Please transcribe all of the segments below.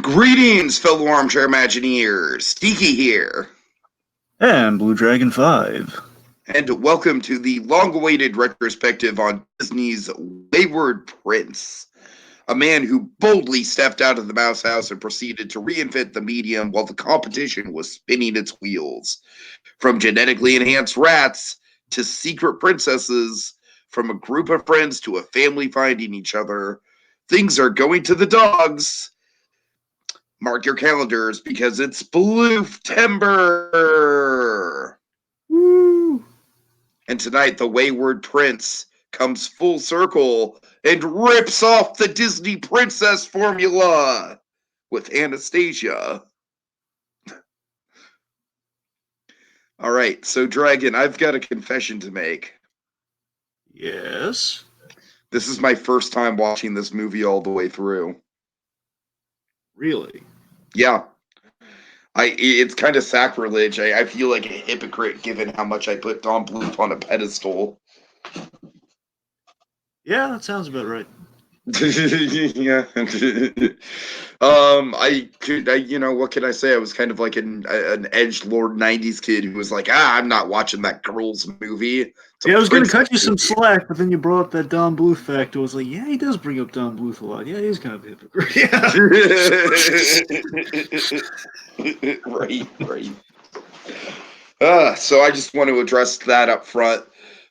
Greetings, fellow armchair Imagineers. Tiki here. And BlueDragonFive. And welcome to the long-awaited retrospective on Disney's Wayward Prince, a man who boldly stepped out of the mouse house and proceeded to reinvent the medium while the competition was spinning its wheels. From genetically enhanced rats to secret princesses, from a group of friends to a family finding each other, things are going to the dogs. Mark your calendars because it's Bluth-Tember. Woo! And tonight, the wayward prince comes full circle and rips off the Disney princess formula with Anastasia. All right, so Dragon, I've got a confession to make. Yes? This is my first time watching this movie all the way through. Really? Yeah. It's kind of sacrilege. I feel like a hypocrite given how much I put Don Bluth on a pedestal. Yeah, that sounds about right. Yeah. What can I say? I was kind of like an edgelord '90s kid who was like, I'm not watching that girls' movie. Yeah, I was going to cut you some slack, but then you brought up that Don Bluth fact. I was like, yeah, he does bring up Don Bluth a lot. Yeah, he's kind of a hypocrite. Yeah. Right. So I just want to address that up front.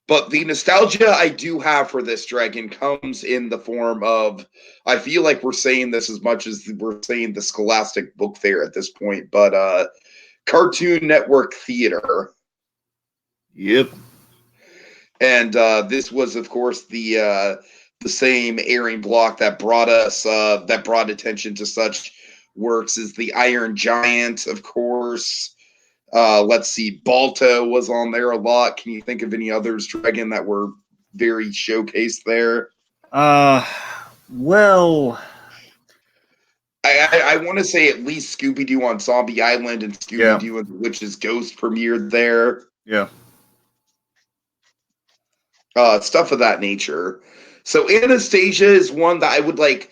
But the nostalgia I do have for this Dragon comes in the form of, I feel like we're saying this as much as we're saying the Scholastic Book Fair at this point, but Cartoon Network Theater. Yep. And this was, of course, the same airing block that brought attention to such works as the Iron Giant, of course. Let's see, Balto was on there a lot. Can you think of any others, Dragon, that were very showcased there? Well, I want to say at least Scooby-Doo on Zombie Island and Scooby-Doo and the Witch's Ghost premiered there. Yeah. Stuff of that nature. So Anastasia is one that I would like.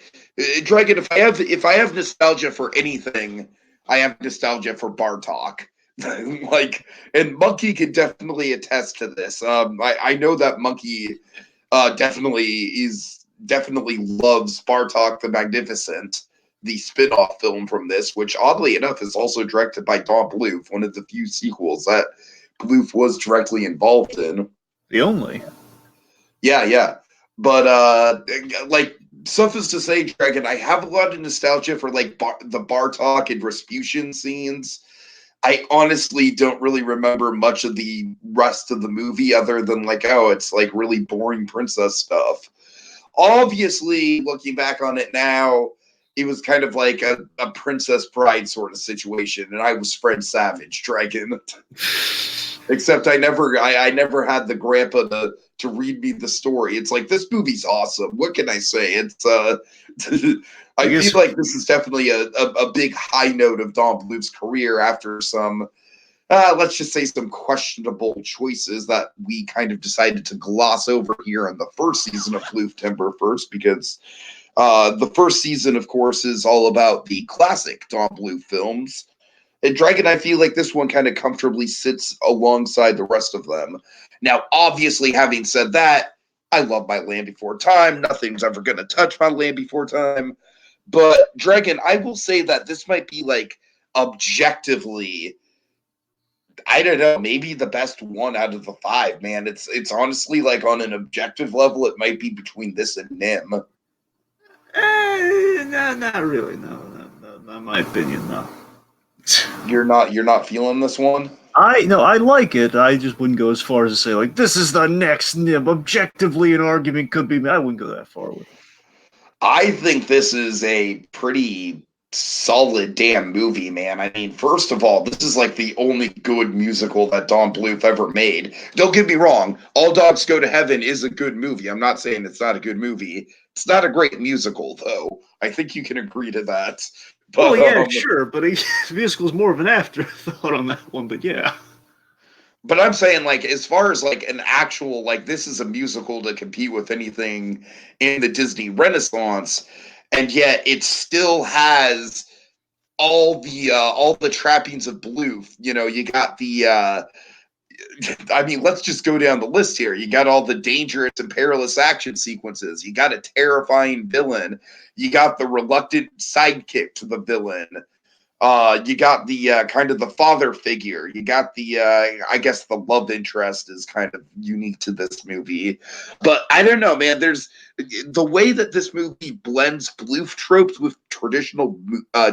Dragon, if I have nostalgia for anything, I have nostalgia for Bartok. And Monkey can definitely attest to this. I know that Monkey definitely loves Bartok the Magnificent, the spin-off film from this, which oddly enough is also directed by Don Bluth, one of the few sequels that Bluth was directly involved in. The only. Yeah. But suffice to say, Dragon, I have a lot of nostalgia for the Bartok and Rasputin scenes. I honestly don't really remember much of the rest of the movie other than it's really boring princess stuff. Obviously, looking back on it now, it was kind of like a Princess Bride sort of situation, and I was Fred Savage, Dragon. Except I never had the grandpa to read me the story. It's like, this movie's awesome. What can I say? It's I feel like this is definitely a big high note of Don Bluth's career after some, let's just say, some questionable choices that we kind of decided to gloss over here in the first season of Bluth-Tember first, because the first season, of course, is all about the classic Don Bluth films. And Dragon, I feel like this one kind of comfortably sits alongside the rest of them. Now, obviously, having said that, I love my Land Before Time. Nothing's ever going to touch my Land Before Time. But, Dragon, I will say that this might be, objectively, I don't know, maybe the best one out of the five, man. It's honestly, on an objective level, it might be between this and Nim. No, not really. No, not in my opinion, no. You're not feeling this one? I like it. I just wouldn't go as far as to say this is the next Nib. Objectively, an argument could be made. I wouldn't go that far with it. I think this is a pretty solid damn movie, man. I mean, first of all, this is the only good musical that Don Bluth ever made. Don't get me wrong, All Dogs Go to Heaven is a good movie. I'm not saying it's not a good movie. It's not a great musical, though. I think you can agree to that. But, yeah, sure, but the musical's more of an afterthought on that one, but yeah. But I'm saying, as far as, an actual, this is a musical to compete with anything in the Disney Renaissance, and yet it still has all the trappings of Bluth. You know, you got the I mean, let's just go down the list here. You got all the dangerous and perilous action sequences. You got a terrifying villain. You got the reluctant sidekick to the villain. You got the kind of the father figure. You got the I guess the love interest is kind of unique to this movie. But I don't know, man. There's the way that this movie blends Bluth tropes with traditional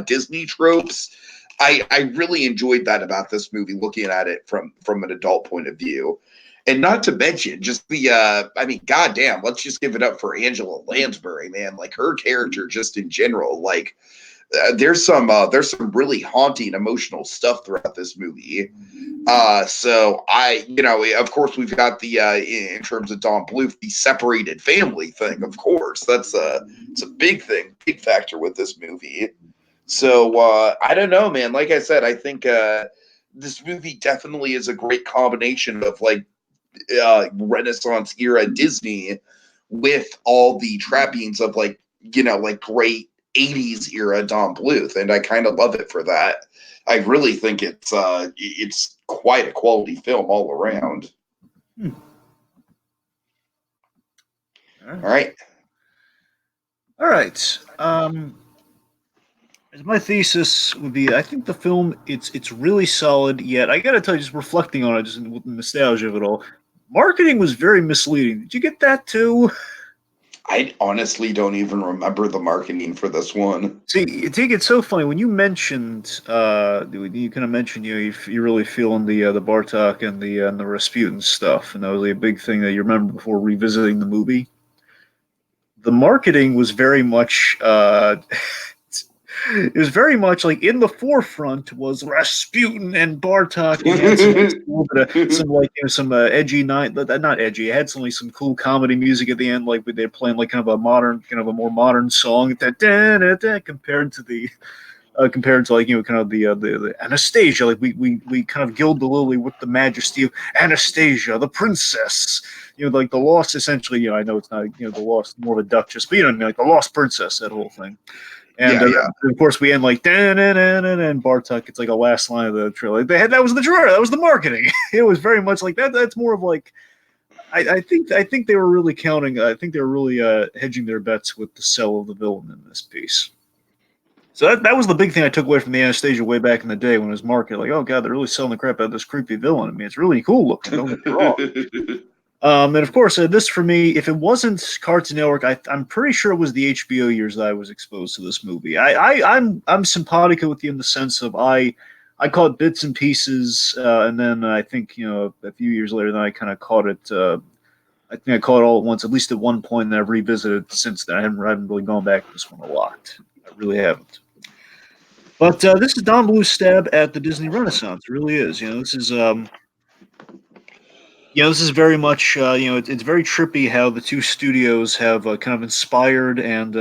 Disney tropes. I really enjoyed that about this movie, looking at it from an adult point of view. And not to mention just the I mean, goddamn, let's just give it up for Angela Lansbury, man. Like her character just in general, like there's some really haunting emotional stuff throughout this movie. So of course we've got the in terms of Don Bluth, the separated family thing. Of course, it's a big thing, big factor with this movie. So I don't know, man. Like I said, I think this movie definitely is a great combination of like Renaissance era Disney with all the trappings of like like great 80s era Don Bluth, and I kind of love it for that. I really think it's quite a quality film all around. All right. All right. My thesis would be: I think the film it's really solid. Yet I gotta tell you, just reflecting on it, just with the nostalgia of it all, marketing was very misleading. Did you get that too? I honestly don't even remember the marketing for this one. See, I think it's so funny when you mentioned, you kind of mentioned, you're really feeling the Bartok and the Rasputin stuff, and that was a big thing that you remember before revisiting the movie. The marketing was very much, it was very much like in the forefront was Rasputin and Bartok, and had some edgy not edgy. It had some cool comedy music at the end, like they're playing like kind of a more modern song compared to like kind of the Anastasia, like we kind of gild the lily with the majesty of Anastasia, the princess. Like the lost, essentially. I know it's not the lost, more of a duchess, but you know what I mean, like the lost princess, that whole thing. And of course, we end like and Bartok. It's like a last line of the trailer. That was the trailer. That was the marketing. It was very much like that. That's more of like I think they were really counting. I think they were really hedging their bets with the sell of the villain in this piece. So that was the big thing I took away from the Anastasia way back in the day when it was marketed. Like, oh god, they're really selling the crap out of this creepy villain. I mean, it's really cool looking. Don't get me wrong. And of course, this for me, if it wasn't Cartoon Network, I'm pretty sure it was the HBO years that I was exposed to this movie. I'm simpatico with you in the sense of I caught bits and pieces, and then I think a few years later, then I kind of caught it. I think I caught it all at once, at least at one point, and I've revisited since then. I haven't really gone back to this one a lot. I really haven't. But this is Don Bluth's stab at the Disney Renaissance. It really is. This is. This is very much, it's very trippy how the two studios have kind of inspired and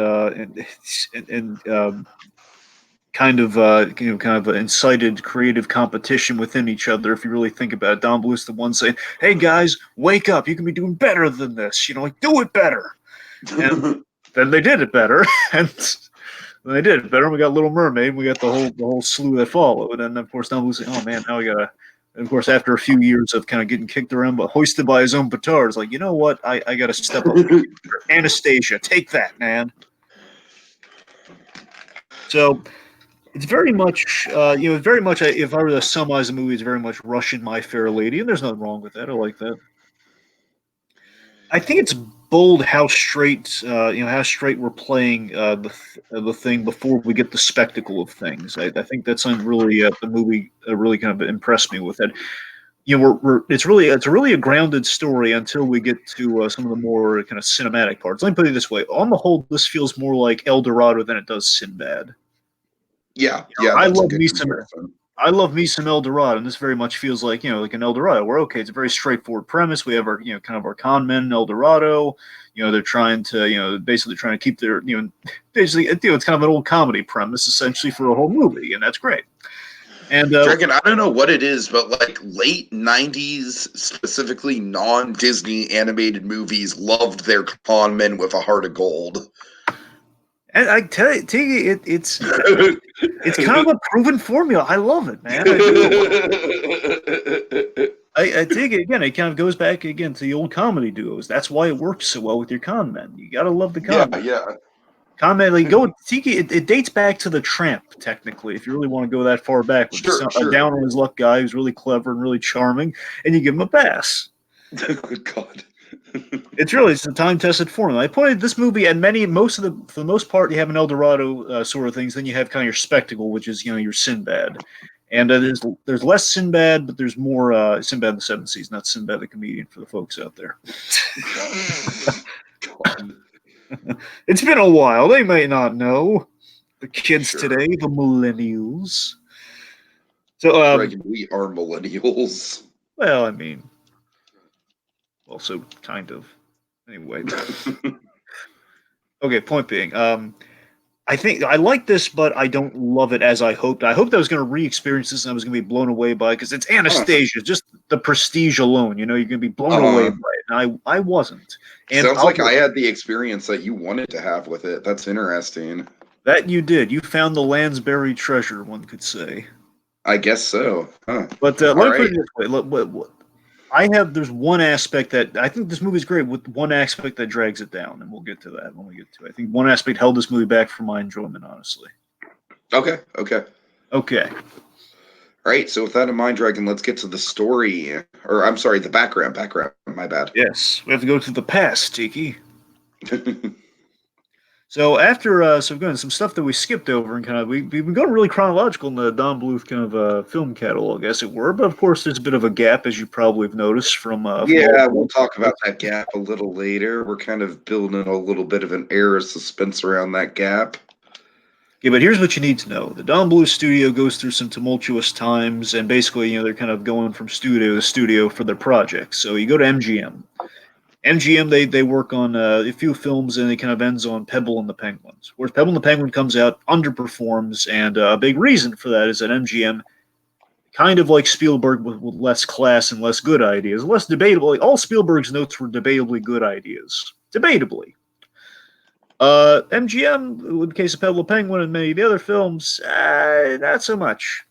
kind of incited creative competition within each other. If you really think about it, Don Bluth's the one saying, "Hey guys, wake up! You can be doing better than this. Like do it better." And then they did it better, and they did it better. And we got Little Mermaid. And we got the whole slew that followed, and of course Don Bluth saying, "Oh man, now we gotta." And of course, after a few years of kind of getting kicked around, but hoisted by his own petard, it's like, you know what? I got to step up. Anastasia, take that, man. So it's very much, very much. If I were to summarize the movie, it's very much Russian My Fair Lady, and there's nothing wrong with that. I like that. I think it's bold how straight, how straight we're playing the thing before we get the spectacle of things. I think that's something really the movie really kind of impressed me with it. It's really a grounded story until we get to some of the more kind of cinematic parts. Let me put it this way: on the whole, this feels more like El Dorado than it does Sinbad. Yeah, I love me some El Dorado, and this very much feels like like an El Dorado. Where okay, it's a very straightforward premise. We have our kind of our con men in El Dorado. They're trying to basically trying to keep their basically it's kind of an old comedy premise essentially for a whole movie, and that's great. And Dragon, I don't know what it is, but like late '90s, specifically non-Disney animated movies, loved their con men with a heart of gold. And I tell you, it's It's kind of a proven formula. I love it, man. I do. I dig it again. It kind of goes back again to the old comedy duos. That's why it works so well with your con men. You gotta love the con men. Yeah. Con men, like go Tiki. It dates back to the Tramp, technically, if you really want to go that far back. With Sure. a down on his luck guy who's really clever and really charming, and you give him a pass. God. It's a time tested formula. I pointed this movie and for the most part, you have an El Dorado sort of things. Then you have kind of your spectacle, which is your Sinbad, and there's less Sinbad, but there's more Sinbad in the Seven Seas, not Sinbad the comedian for the folks out there. God. It's been a while. They may not know the kids today, the millennials. So we are millennials. Well, I mean, also kind of. Anyway. Okay, point being, I think I like this, but I don't love it as I hoped. I hoped I was going to re-experience this and I was going to be blown away by it because it's Anastasia. Just the prestige alone, you're going to be blown away by it. And I wasn't. And sounds like I had the experience that you wanted to have with it. That's interesting. That you did. You found the land's buried treasure, one could say. I guess so. Huh. But let me put it this way. There's one aspect that I think this movie's great with one aspect that drags it down, and we'll get to that when we get to it. I think one aspect held this movie back from my enjoyment, honestly. Okay. All right, so with that in mind, Dragon, let's get to the story. Or, I'm sorry, the background. My bad. Yes, we have to go to the past, Tiki. So after, again, some stuff that we skipped over and kind of, we've been going really chronological in the Don Bluth kind of film catalog, as it were. But of course, there's a bit of a gap, as you probably have noticed from. We'll talk about that gap a little later. We're kind of building a little bit of an air of suspense around that gap. Yeah, but here's what you need to know. The Don Bluth studio goes through some tumultuous times, and basically, they're kind of going from studio to studio for their projects. So you go to MGM. MGM, they work on a few films, and it kind of ends on Pebble and the Penguins. Whereas Pebble and the Penguin comes out, underperforms, and a big reason for that is that MGM, kind of like Spielberg with less class and less good ideas, less debatable. Like, all Spielberg's notes were debatably good ideas. Debatably. MGM, in the case of Pebble and the Penguin and many of the other films, not so much.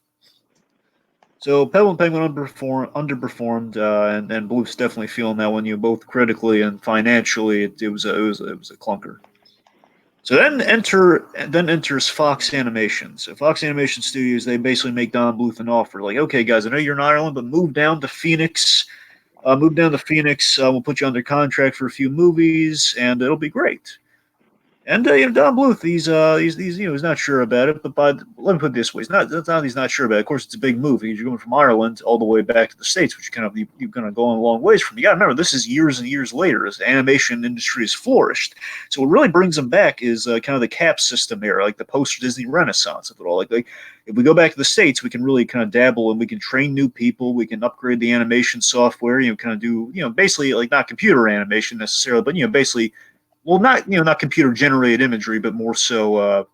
So Pebble and Penguin underperformed, and Bluth's definitely feeling that one. Both critically and financially, it was a clunker. So then enters Fox Animation. So Fox Animation Studios, they basically make Don Bluth an offer, like, okay, guys, I know you're in Ireland, but move down to Phoenix. We'll put you under contract for a few movies, and it'll be great. And Don Bluth, he's not sure about it. But let me put it this way: he's not sure about it. Of course, it's a big move. You're going from Ireland all the way back to the States, which you're kind of going a long ways from. You got to remember, this is years and years later as the animation industry has flourished. So what really brings them back is kind of the cap system era, like the post Disney Renaissance of it all. Like if we go back to the States, we can really kind of dabble and we can train new people. We can upgrade the animation software. Kind of do basically like not computer animation necessarily, but basically. Well, not computer generated imagery, but more so.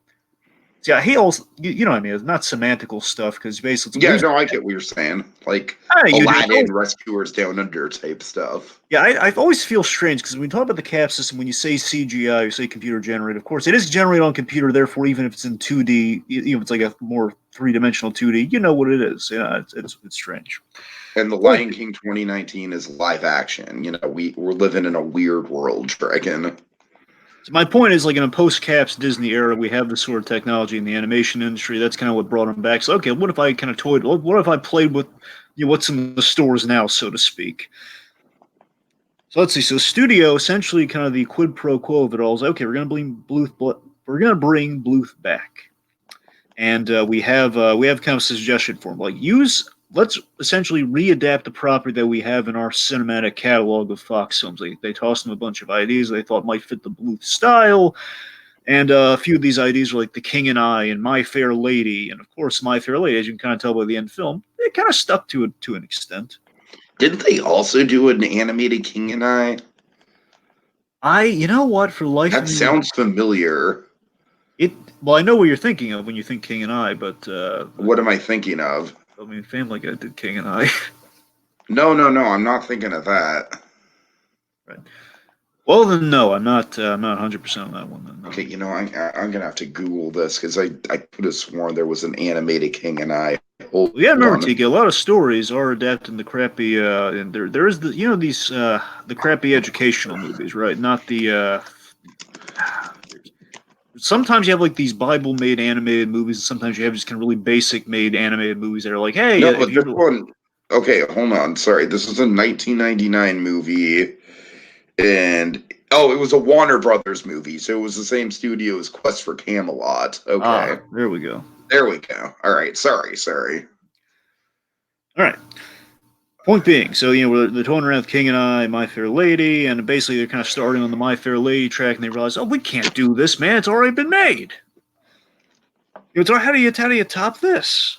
He also, what I mean, it's not semantical stuff because basically. I get what you're saying, like Aladdin, Rescuers Down Under type stuff. Yeah, I always feel strange because when we talk about the cap system, when you say CGI, you say computer generated. Of course, it is generated on computer. Therefore, even if it's in 2D, it's like a more three-dimensional 2D. You know what it is. Yeah, it's strange. And The Lion King 2019 is live action. We're living in a weird world, Dragon. So my point is, like in a post-Caps Disney era, we have this sort of technology in the animation industry. That's kind of what brought them back. So, okay, what if I kind of toyed? What if I played with what's in the stores now, so to speak? So let's see. So studio, essentially, kind of the quid pro quo of it all is okay. We're going to bring Bluth back, and we have kind of a suggestion for him. Let's essentially readapt the property that we have in our cinematic catalog of Fox films. They tossed them a bunch of ideas they thought might fit the Bluth style, and a few of these ideas were like The King and I and My Fair Lady, and of course My Fair Lady, as you can kind of tell by the end film, it kind of stuck to it to an extent. Didn't they also do an animated King and I? For life that sounds familiar. Well, I know what you're thinking of when you think King and I, but what am I thinking of? I mean, Family Guy did King and I. No, I'm not thinking of that. Right. Well, then no, I'm not 100% on that one. Then, no. Okay, I'm gonna have to Google this because I could have sworn there was an animated King and I. Hold Well, yeah, remember, on. Tiki, a lot of stories are adapting the crappy, and there is these the crappy educational movies, right? Not the. Sometimes you have like these Bible-made animated movies, and sometimes you have just kind of really basic-made animated movies that are like, hey, No, if but this you one. Okay, hold on. Sorry, this is a 1999 movie, and it was a Warner Brothers movie, so it was the same studio as Quest for Camelot. Okay, there we go. there we go. All right, sorry. All right. Point being, so they're touring around with King and I, My Fair Lady, and basically they're kind of starting on the My Fair Lady track, and they realize, oh, we can't do this, man. It's already been made. How do you top this?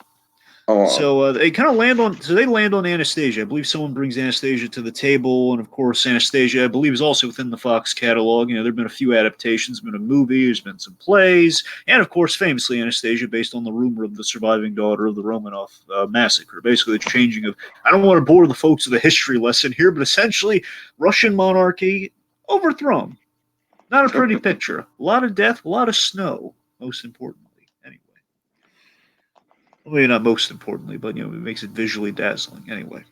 So they kind of land on Anastasia. I believe someone brings Anastasia to the table, and of course Anastasia, I believe, is also within the Fox catalog. There've been a few adaptations, been a movie, there's been some plays, and of course, famously Anastasia, based on the rumor of the surviving daughter of the Romanov massacre. Basically, the changing of. I don't want to bore the folks with a history lesson here, but essentially, Russian monarchy overthrown. Not a pretty picture. A lot of death, a lot of snow. Most importantly. Well, not most importantly, but it makes it visually dazzling. Anyway,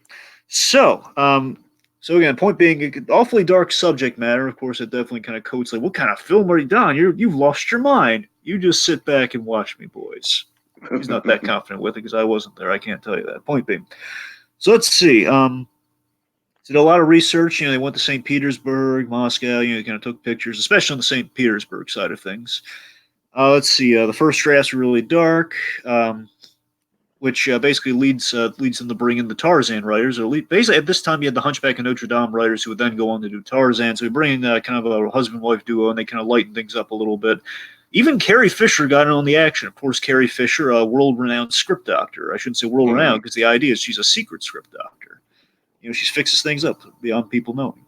so again, point being, awfully dark subject matter. Of course, it definitely kind of coats like, what kind of film are you done? You've lost your mind. You just sit back and watch me, boys. He's not that confident with it because I wasn't there. I can't tell you that. Point being, so let's see. Did a lot of research. They went to St. Petersburg, Moscow. Kind of took pictures, especially on the St. Petersburg side of things. Let's see. The first drafts were really dark. Which basically leads them to bring in the Tarzan writers. Basically, at this time, you had the Hunchback of Notre Dame writers who would then go on to do Tarzan. So we bring in kind of a husband-wife duo, and they kind of lighten things up a little bit. Even Carrie Fisher got in on the action. Of course, Carrie Fisher, a world-renowned script doctor. I shouldn't say world-renowned because the idea is she's a secret script doctor. She fixes things up beyond people knowing.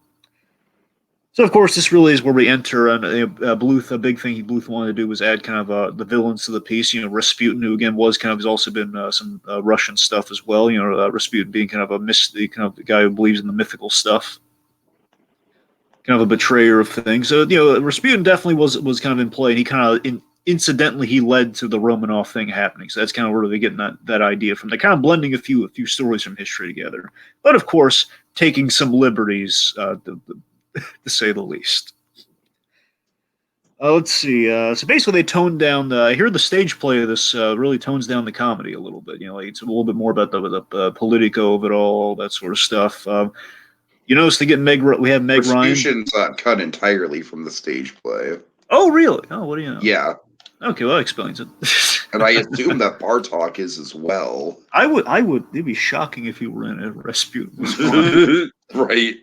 So, of course, this really is where we enter. And Bluth, a big thing Bluth wanted to do was add kind of the villains to the piece. Rasputin, who again has also been some Russian stuff as well. Rasputin being kind of the guy who believes in the mythical stuff, kind of a betrayer of things. So, Rasputin definitely was kind of in play, and he kind of incidentally he led to the Romanov thing happening. So that's kind of where they're getting that idea from. They're kind of blending a few stories from history together, but of course taking some liberties. To say the least. Let's see. So basically, they toned down. I hear the stage play of this really tones down the comedy a little bit. It's a little bit more about the politico of it all that sort of stuff. You notice we have Meg Ryan. Respution's cut entirely from the stage play. Oh, really? Oh, what do you know? Yeah. Okay, well, that explains it. And I assume that Bartok is as well. I would. It'd be shocking if he were in it. Rasputin was right.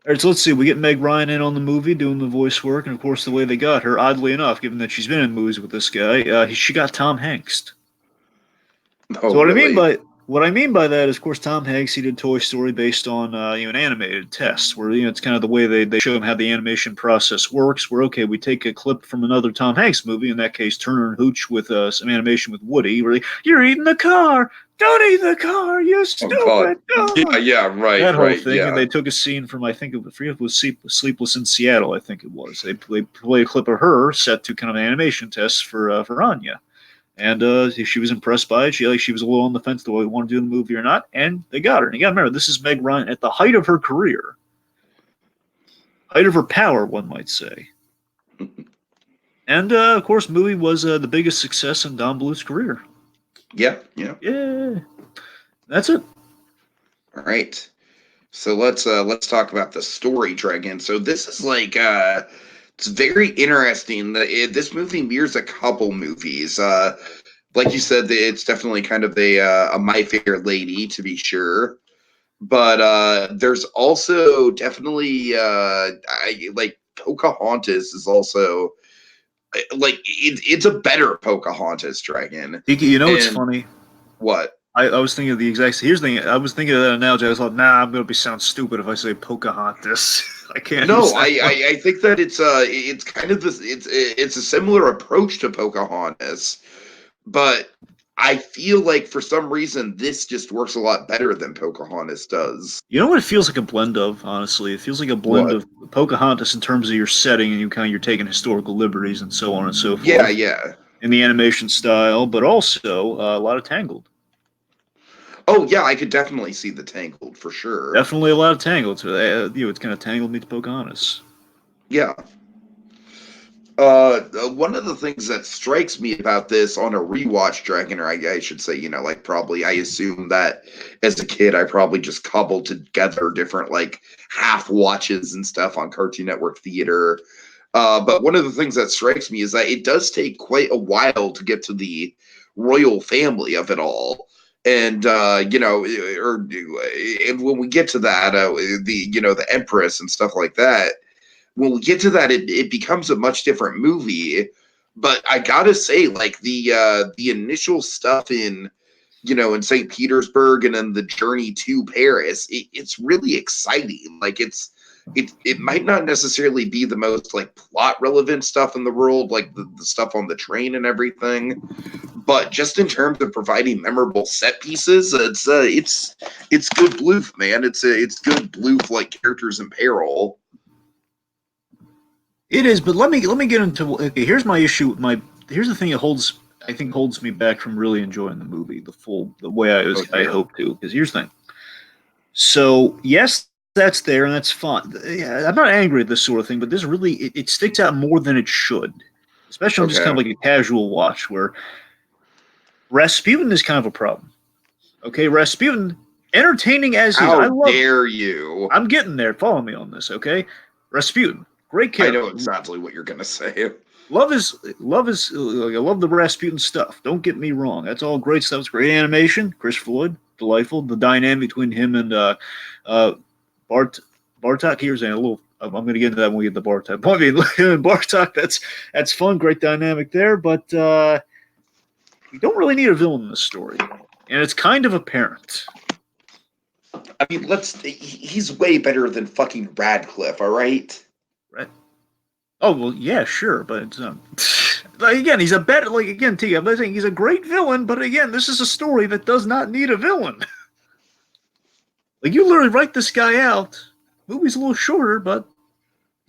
All right, so let's see. We get Meg Ryan in on the movie doing the voice work, and of course, the way they got her, oddly enough, given that she's been in movies with this guy, she got Tom Hanks. Oh, so really? what I mean by that is, of course, Tom Hanks, he did Toy Story based on an animated test, where it's kind of the way they show him how the animation process works. Where we take a clip from another Tom Hanks movie, in that case, Turner and Hooch with some animation with Woody, where you're eating the car. Don't eat the car, you stupid dog. Yeah, right. That whole thing, yeah. And they took a scene from I forget if it was Sleepless in Seattle. I think it was. They play a clip of her set to kind of an animation test for Anya, and she was impressed by it. She was a little on the fence do I want to do the movie or not, and they got her. And you got to remember, this is Meg Ryan at the height of her career, height of her power, one might say. And of course, the movie was the biggest success in Don Bluth's career. Yeah. That's it. All right. So let's talk about the story, Dragon. So this is it's very interesting. This movie mirrors a couple movies. Like you said, it's definitely kind of a My Fair Lady, to be sure. But there's also definitely Pocahontas is also it's a better Pocahontas, Dragon. What's funny? What? I was thinking of the exact. Here's the thing. I was thinking of that analogy. I thought, I'm going to sound stupid if I say Pocahontas. I can't. No, I think that it's kind of this. It's a similar approach to Pocahontas, but I feel like for some reason this just works a lot better than Pocahontas does. You know what it feels like a blend of, honestly? It feels like a blend What? of Pocahontas in terms of your setting, and you're taking historical liberties and so on and so Yeah, forth yeah. in the animation style, but also a lot of Tangled. Oh, yeah, I could definitely see the Tangled for sure. Definitely a lot of Tangled. So, it's kind of Tangled meets Pocahontas. Yeah. One of the things that strikes me about this on a rewatch, Dragon, or I should say, like probably, I assume that as a kid, I probably just cobbled together different like half watches and stuff on Cartoon Network Theater. But one of the things that strikes me is that it does take quite a while to get to the royal family of it all. And and when we get to that, the Empress and stuff like that, when we get to that, it becomes a much different movie. But I gotta say, like the initial stuff in St. Petersburg and then the journey to Paris, it's really exciting. Like it might not necessarily be the most like plot relevant stuff in the world, like the stuff on the train and everything, but just in terms of providing memorable set pieces, it's good Bluth, man. It's good Bluth like characters in peril. It is, but let me get into. Okay, here's my issue. Here's the thing that holds me back from really enjoying the movie the way I Okay. hope to. Because here's the thing. So yes, that's there and that's fun. Yeah, I'm not angry at this sort of thing, but this really it sticks out more than it should. Especially on just kind Okay. of like a casual watch where Rasputin is kind of a problem. Okay, Rasputin, entertaining as he is, How I love. dare you? I'm getting there. Follow me on this, okay? Rasputin, great I know character. exactly what you're gonna say. Love is I love the Rasputin stuff. Don't get me wrong. That's all great stuff. It's great animation. Chris Floyd, delightful. The dynamic between him and uh, Bart Bartok. Here's a little. I'm going to get into that when we get to Bartok. I mean, him and Bartok. That's fun. Great dynamic there. But we don't really need a villain in this story, and it's kind of apparent. I mean, he's way better than fucking Radcliffe, all right? Right? Oh well, yeah, sure, but it's, like again, he's a better like again, T. I'm not saying he's a great villain, but again, this is a story that does not need a villain. Like you literally write this guy out. Movie's a little shorter, but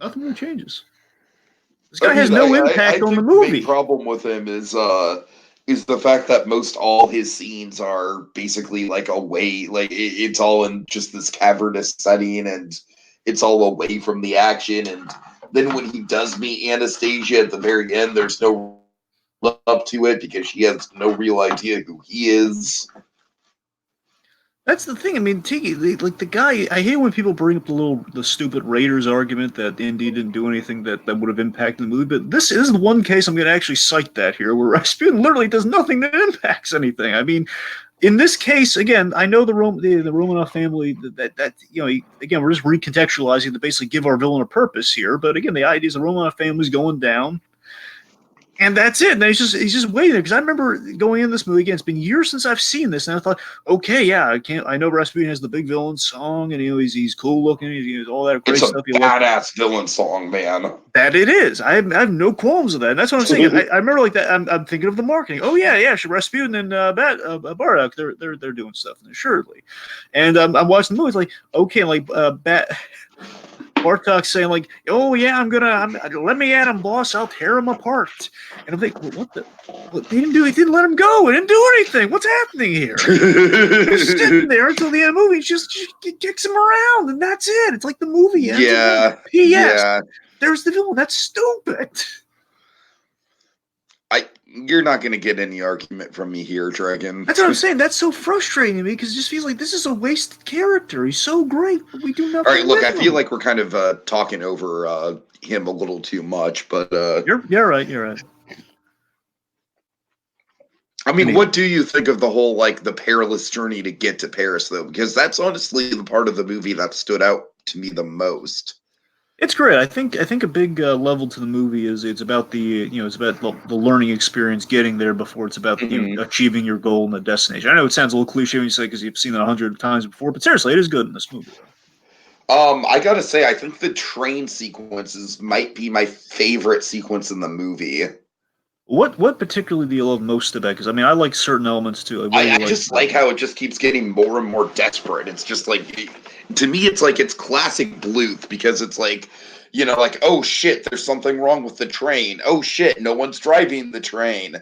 nothing really changes. This I guy has mean, no I impact on the think the main movie. problem with him is the fact that most all his scenes are basically like away, like it's all in just this cavernous setting, and it's all away from the action. And then when he does meet Anastasia at the very end, there's no up to it because she has no real idea who he is. That's the thing. I mean, Tiki, like the guy. I hate when people bring up the stupid Raiders argument that Indy didn't do anything that would have impacted the movie. But this is the one case I'm going to actually cite that here, where Rasputin literally does nothing that impacts anything. I mean, in this case, again, I know the Romanov family that again we're just recontextualizing to basically give our villain a purpose here. But again, the idea is the Romanov family's going down, and that's it. And he's just waiting there because I remember going in this movie again. It's been years since I've seen this, and I thought, okay, yeah, I know Rasputin has the big villain song, and he's cool looking, he's all that great It's a stuff you love. badass villain song, man. That it is. I have no qualms with that. And that's what I'm saying. I remember like that. I'm thinking of the marketing. Oh yeah, Rasputin and Barak, they're doing stuff assuredly. And I'm watching the movie. It's like okay, like Bartok saying like, oh yeah, let me at him, boss. I'll tear him apart. And I'm like, well, what the? What, he didn't let him go. He didn't do anything. What's happening here? He's sitting there until the end of the movie. Just kicks him around, and that's it. It's like the movie ends. Yeah, P.S. yeah. There's the villain. That's stupid. You're not going to get any argument from me here, Dragon. That's what I'm saying. That's so frustrating to me because it just feels like this is a wasted character. He's so great, but we do nothing. All right, look, with I feel him. like we're kind of talking over him a little too much, but You're right. You're right. I mean, what do you think of the whole like the perilous journey to get to Paris, though? Because that's honestly the part of the movie that stood out to me the most. It's great. I think a big level to the movie is it's about it's about the learning experience getting there before it's about achieving your goal and the destination. I know it sounds a little cliche when you say because you've seen it 100 times before, but seriously, it is good in this movie. I gotta say, I think the train sequences might be my favorite sequence in the movie. What particularly do you love most about? Because I mean, I like certain elements too. Like, what do I you like just about like it? how it just keeps getting more and more desperate. It's just like, to me, it's like it's classic Bluth because it's like, like, oh shit, there's something wrong with the train. Oh shit, no one's driving the train.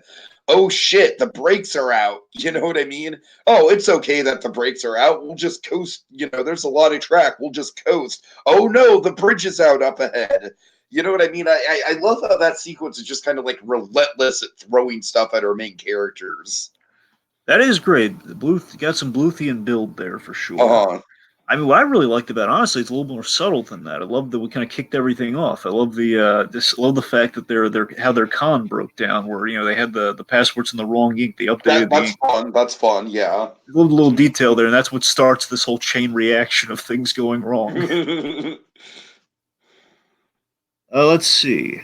Oh shit, the brakes are out. You know what I mean? Oh, it's okay that the brakes are out. We'll just coast. There's a lot of track. We'll just coast. Oh no, the bridge is out up ahead. You know what I mean? I love how that sequence is just kind of like relentless at throwing stuff at our main characters. That is great. The Bluth got some Bluthian build there for sure. Uh-huh. I mean, what I really liked about it, honestly, it's a little more subtle than that. I love that we kind of kicked everything off. I love love the fact that their how their con broke down, where they had the passports in the wrong ink, they updated the That's ink. fun. That's fun. Yeah. A little detail there, and that's what starts this whole chain reaction of things going wrong. Let's see.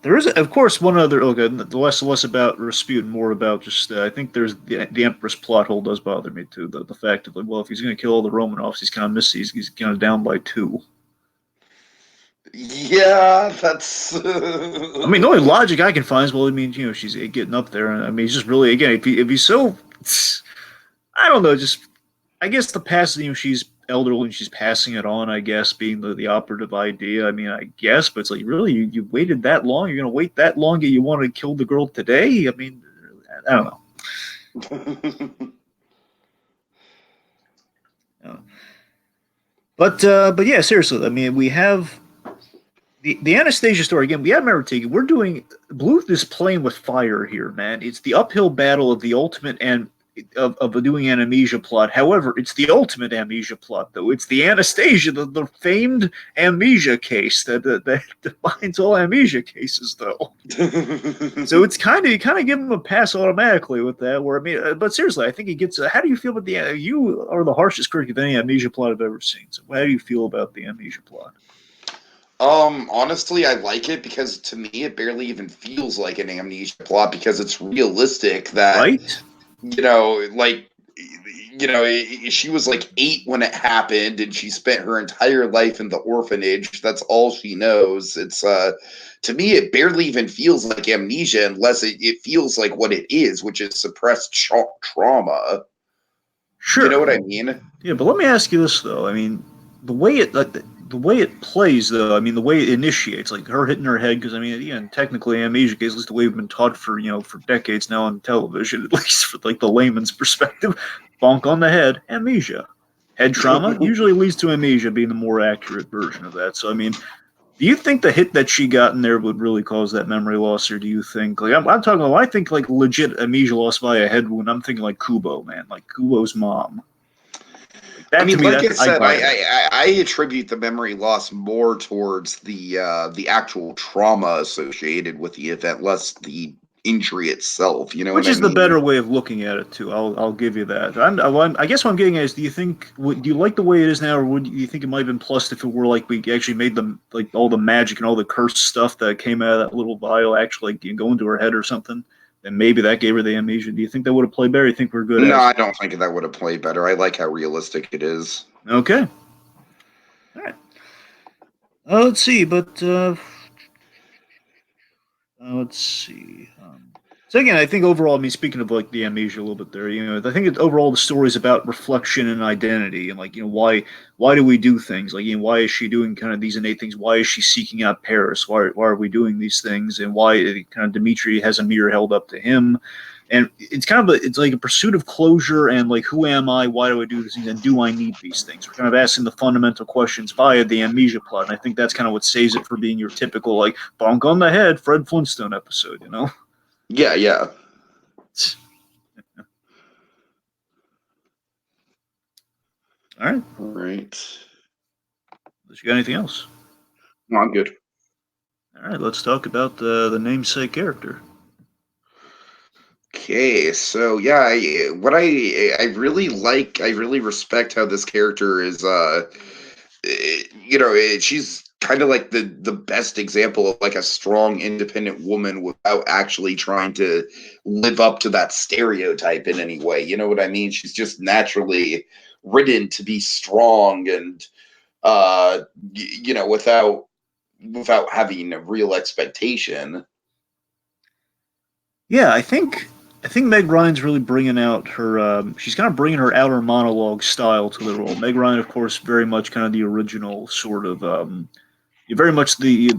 There is, of course, one other. Okay, less about Rasputin, more about just. I think there's the Empress plot hole does bother me too. The fact of like, well, if he's going to kill all the Romanovs, he's kind of missing. He's kind of down by two. Yeah, that's. I mean, the only logic I can find is, well, I mean, she's getting up there, and I mean, he's just really again, if he's so, I don't know, just I guess the past, she's elderly and she's passing it on, I guess, being the operative idea. I mean, I guess, but it's like, really, you waited that long? You're going to wait that long? You want to kill the girl today? I mean, I don't know. Uh, but yeah, seriously, I mean, we have the Anastasia story again. We have to remember, Tiki, we're doing Bluth is playing with fire here, man. It's the uphill battle of the ultimate and of doing an amnesia plot. However, it's the ultimate amnesia plot, though. It's the Anastasia, the famed amnesia case that defines all amnesia cases, though. So it's you kind of give him a pass automatically with that. Where I mean, but seriously, I think he gets. How do you feel about the? You are the harshest critic of any amnesia plot I've ever seen. So how do you feel about the amnesia plot? Honestly, I like it because to me it barely even feels like an amnesia plot because it's realistic that, Right? like, she was like 8 when it happened and she spent her entire life in the orphanage. That's all she knows. It's to me it barely even feels like amnesia unless it feels like what it is, which is suppressed trauma. You know Sure. what I mean? Yeah, but let me ask you this though. I mean, the way it like the way it plays though. I mean, the way it initiates, like her hitting her head, because I mean, again, technically amnesia case, at least the way we've been taught for for decades now on television, at least for like the layman's perspective, bonk on the head, amnesia. Head trauma usually leads to amnesia being the more accurate version of that. So I mean, do you think the hit that she got in there would really cause that memory loss, or do you think like I'm talking about? I think like legit amnesia loss via head wound. I'm thinking like Kubo, man, like Kubo's mom. Like I that to mean, me, like that I I said, buy that. I attribute the memory loss more towards the actual trauma associated with the event, less the injury itself. You know what Which I is the mean? better way of looking at it too. I'll give you that. I guess what I'm getting at is, do you think do you like the way it is now, or would you think it might have been plus if it were like we actually made them like all the magic and all the cursed stuff that came out of that little vial actually like, go into her head or something, and maybe that gave her the amnesia. Do you think that would have played better? You think we're good No, as I don't think that would have played better. I like how realistic it is. okay? All right. Let's see, but let's see. So again, I think overall, I mean, speaking of like the amnesia a little bit there, I think overall the story is about reflection and identity, and like why do we do things? Like why is she doing kind of these innate things? Why is she seeking out Paris? Why are we doing these things? And why kind of Dimitri has a mirror held up to him? And it's kind of it's like a pursuit of closure and like who am I? Why do I do these things? And do I need these things? We're kind of asking the fundamental questions via the amnesia plot, and I think that's kind of what saves it for being your typical like bonk on the head Fred Flintstone episode, Yeah, yeah. All right. All right. Unless you got anything else. No, I'm good. All right, let's talk about the namesake character. Okay, so yeah, I really like, I really respect how this character is. She's kind of like the best example of like a strong, independent woman without actually trying to live up to that stereotype in any way. You know what I mean? She's just naturally written to be strong and without having a real expectation. Yeah, I think Meg Ryan's really bringing out her. She's kind of bringing her outer monologue style to the role. Meg Ryan, of course, very much kind of the original sort of. Very much the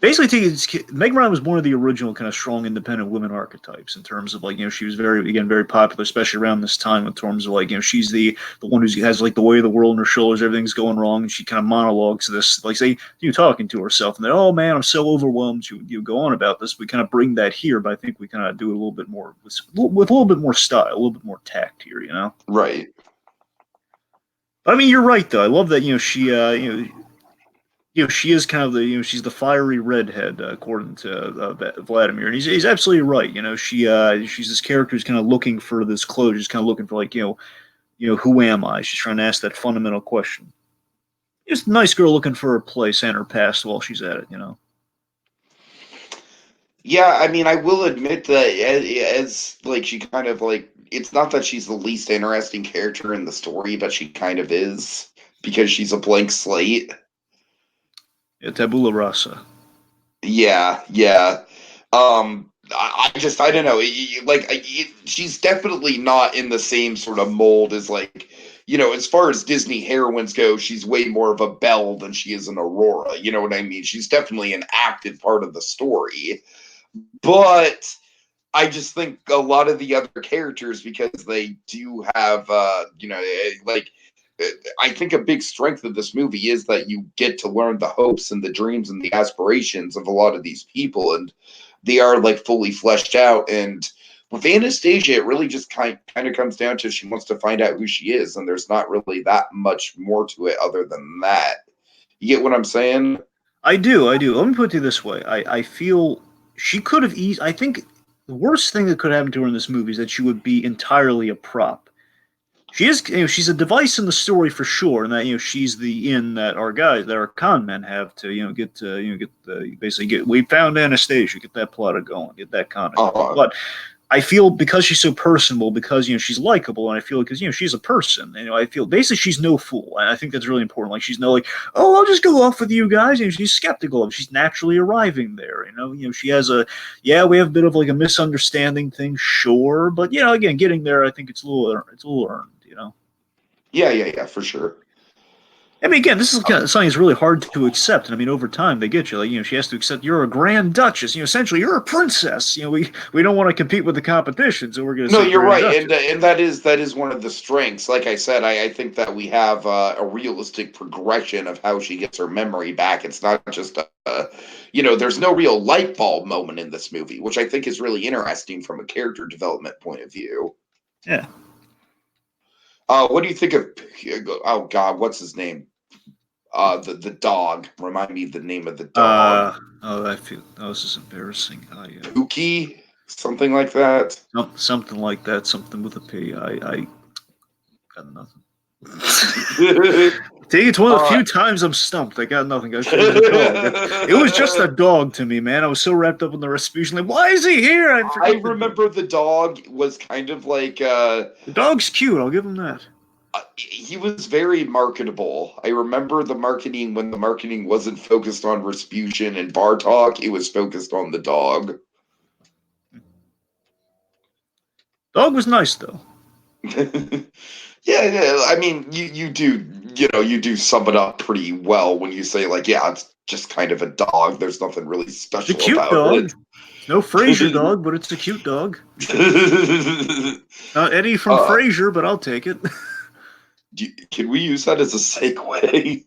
basically Meg Ryan was one of the original kind of strong independent women archetypes in terms of she was very popular, especially around this time in terms of she's the one who has the weight of the world on her shoulders, everything's going wrong, and she kind of monologues this say talking to herself, and then, oh man, I'm so overwhelmed, you go on about this. We kind of bring that here, but I think we kind of do it a little bit more with a little bit more style, a little bit more tact here, Right. But I mean, you're right though. I love that she she is kind of she's the fiery redhead, according to Vladimir, and he's absolutely right. She's this character who's kind of looking for this closure, she's kind of looking for who am I? She's trying to ask that fundamental question. Just a nice girl looking for her place and her past while she's at it. Yeah, I mean, I will admit that as she kind of it's not that she's the least interesting character in the story, but she kind of is because she's a blank slate. Yeah, tabula rasa. Yeah, yeah. I don't know. She's definitely not in the same sort of mold as as far as Disney heroines go, she's way more of a Belle than she is an Aurora. You know what I mean? She's definitely an active part of the story. But I just think a lot of the other characters, because they do have, I think a big strength of this movie is that you get to learn the hopes and the dreams and the aspirations of a lot of these people, and they are fully fleshed out. And with Anastasia, it really just kind of comes down to she wants to find out who she is, and there's not really that much more to it other than that. You get what I'm saying? I do. Let me put it this way. I feel she could have I think the worst thing that could happen to her in this movie is that she would be entirely a prop. She is, she's a device in the story for sure, and that she's the in that our con men have to get basically get. We found Anastasia, get that plot going, get that con going. But I feel because she's so personable, because she's likable, and I feel because she's a person, and I feel basically she's no fool, and I think that's really important. She's no oh, I'll just go off with you guys. She's skeptical of. She's naturally arriving there. She has we have a bit of a misunderstanding thing, sure, but again, getting there, I think it's a little earned. Yeah, for sure. I mean, again, this is something that's really hard to accept. And I mean, over time, they get you. She has to accept you're a grand duchess. Essentially, you're a princess. We don't want to compete with the competition, so we're going to. No, you're right, and that is one of the strengths. Like I said, I think that we have a realistic progression of how she gets her memory back. It's not just there's no real light bulb moment in this movie, which I think is really interesting from a character development point of view. Yeah. What do you think of? Oh God, what's his name? The dog. Remind me the name of the dog. I feel this is embarrassing. Pookie, something like that. Something like that. Something with a P. I got nothing. It's one of the few times I'm stumped. I got nothing. It was just a dog to me, man. I was so wrapped up in the Rasputin. Why is he here? I remember the dog was kind of the dog's cute. I'll give him that. He was very marketable. I remember the marketing when the marketing wasn't focused on Rasputin and Bartok. It was focused on the dog. Dog was nice though. Yeah. I mean, you do sum it up pretty well when you say it's just kind of a dog. There's nothing really special about it. It's a cute dog. No Frasier dog, but it's a cute dog. Not Eddie from Frasier, but I'll take it. Can we use that as a segue?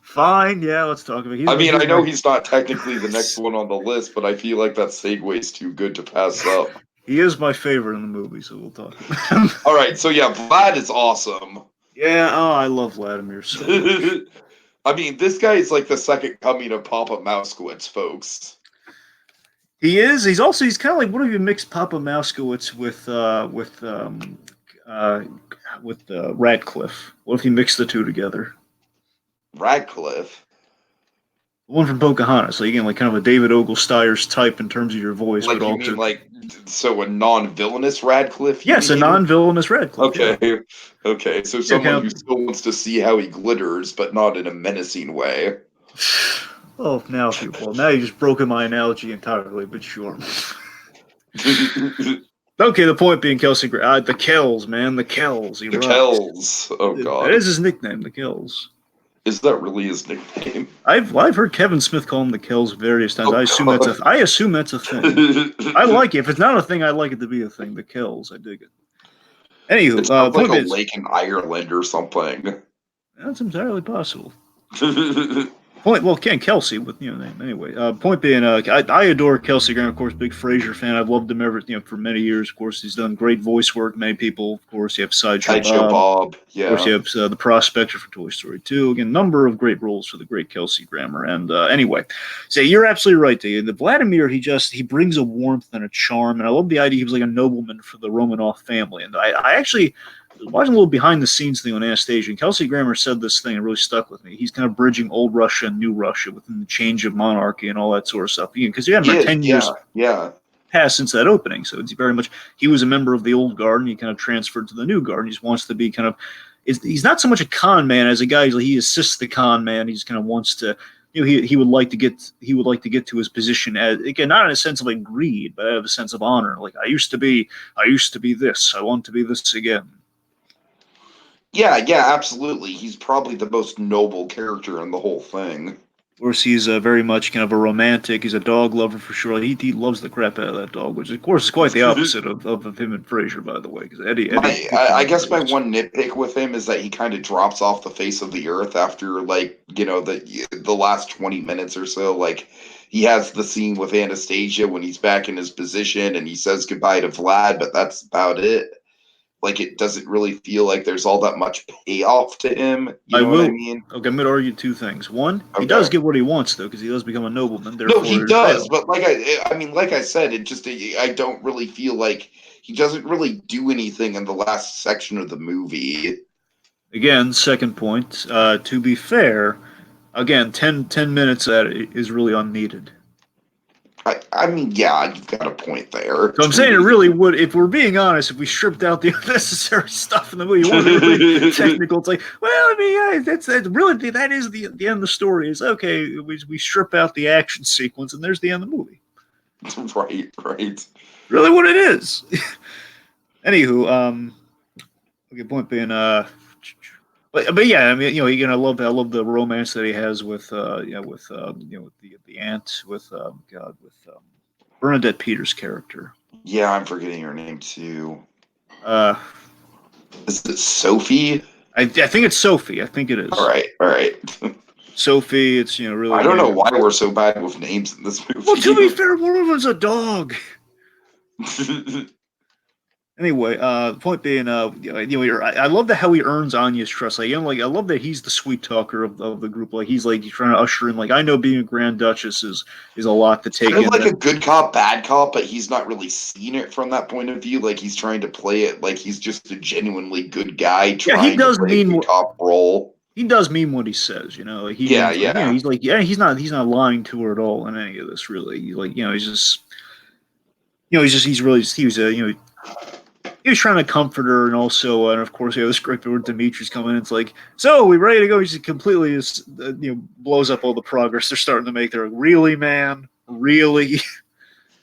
Fine, yeah, let's talk about it. I know he's not technically the next one on the list, but I feel like that segue is too good to pass up. He is my favorite in the movie, so we'll talk about him. All right, so yeah, Vlad is awesome. Yeah, I love Vladimir so much. I mean, this guy is like the second coming of Papa Mousekewitz, folks. He is. He's kind of like, what if you mixed Papa Mousekewitz with Radcliffe? What if you mix the two together? Radcliffe? The one from Pocahontas. So again, kind of a David Ogle-Stiers type in terms of your voice. But you mean so a non-villainous Radcliffe? Yes, a non-villainous Radcliffe. Okay. So someone who still wants to see how he glitters, but not in a menacing way. Oh, now you just broken my analogy entirely, but sure. Okay, the point being the Kells, man, the Kells. He The rocks. Kells. Oh That God. is his nickname, the Kells. Is that really his nickname? I've heard Kevin Smith call him the Kells various times. Oh, I assume that's a thing. I like it. If it's not a thing, I like it to be a thing. The Kells, I dig it. Anywho, it sounds like point a is, lake in Ireland or something. that's entirely possible. Ken Kelsey with name anyway. Point being, I adore Kelsey Grammer, of course, big Frasier fan. I've loved him for many years. Of course, he's done great voice work. Many people, of course, you have Sideshow Bob. Yeah. Of course, you have the Prospector for Toy Story 2. Again, number of great roles for the great Kelsey Grammer. And anyway, so you're absolutely right, Dave. The Vladimir, he brings a warmth and a charm, and I love the idea he was like a nobleman for the Romanov family. And I actually watching a little behind the scenes thing on Anastasia, and Kelsey Grammer said this thing and really stuck with me. He's kind of bridging old Russia and new Russia within the change of monarchy and all that sort of stuff. Because you had about 10 years passed since that opening. So it's very much, he was a member of the old guard and he kind of transferred to the new guard. And he just wants to be he's not so much a con man as a guy. He assists the con man. He just kind of wants to, he would like to get to his position as, again, not in a sense of like greed, but out of a sense of honor. Like I used to be this. I want to be this again. Yeah, absolutely. He's probably the most noble character in the whole thing. Of course, he's very much kind of a romantic. He's a dog lover for sure. He loves the crap out of that dog, which of course is quite the opposite of him and Frasier, by the way. Because I guess my one nitpick with him is that he kind of drops off the face of the earth after the last 20 minutes or so. Like he has the scene with Anastasia when he's back in his position and he says goodbye to Vlad, but that's about it. Like, it doesn't really feel like there's all that much payoff to him. You know what I mean? Okay, I'm going to argue two things. One, he does get what he wants, though, because he does become a nobleman. No, he does. But like I said, I don't really feel like he doesn't really do anything in the last section of the movie. Again, second point, to be fair, again, 10 minutes at it is really unneeded. I mean, yeah, you've got a point there. So I'm saying it really would, if we're being honest, if we stripped out the unnecessary stuff in the movie, you want to be really technical. It's like, well, I mean, yeah, that's really, that is the end of the story. Is okay, we strip out the action sequence, and there's the end of the movie. Right. Really, what it is. Anywho, okay, point being, but yeah, I mean, again, I love the romance that he has with the aunt, with Bernadette Peters' character. Yeah, I'm forgetting her name too. Is it Sophie? I think it's Sophie. I think it is. All right. Sophie, it's really. I don't know why we're so bad with names in this movie. Well, to be fair, one of them's a dog. Anyway, point being, I love how he earns Anya's trust. I love that he's the sweet talker of the group. Like he's trying to usher in. Like I know being a Grand Duchess is a lot to take in. Like a good cop, bad cop, but he's not really seen it from that point of view. Like he's trying to play it like he's just a genuinely good guy trying to play a good cop role. He does mean what he says, Like he's not lying to her at all in any of this. Really, he was trying to comfort her, and also, and of course, this great where Dimitri's coming in. It's like, so we ready to go? He just completely blows up all the progress they're starting to make. They're like, really, man, really.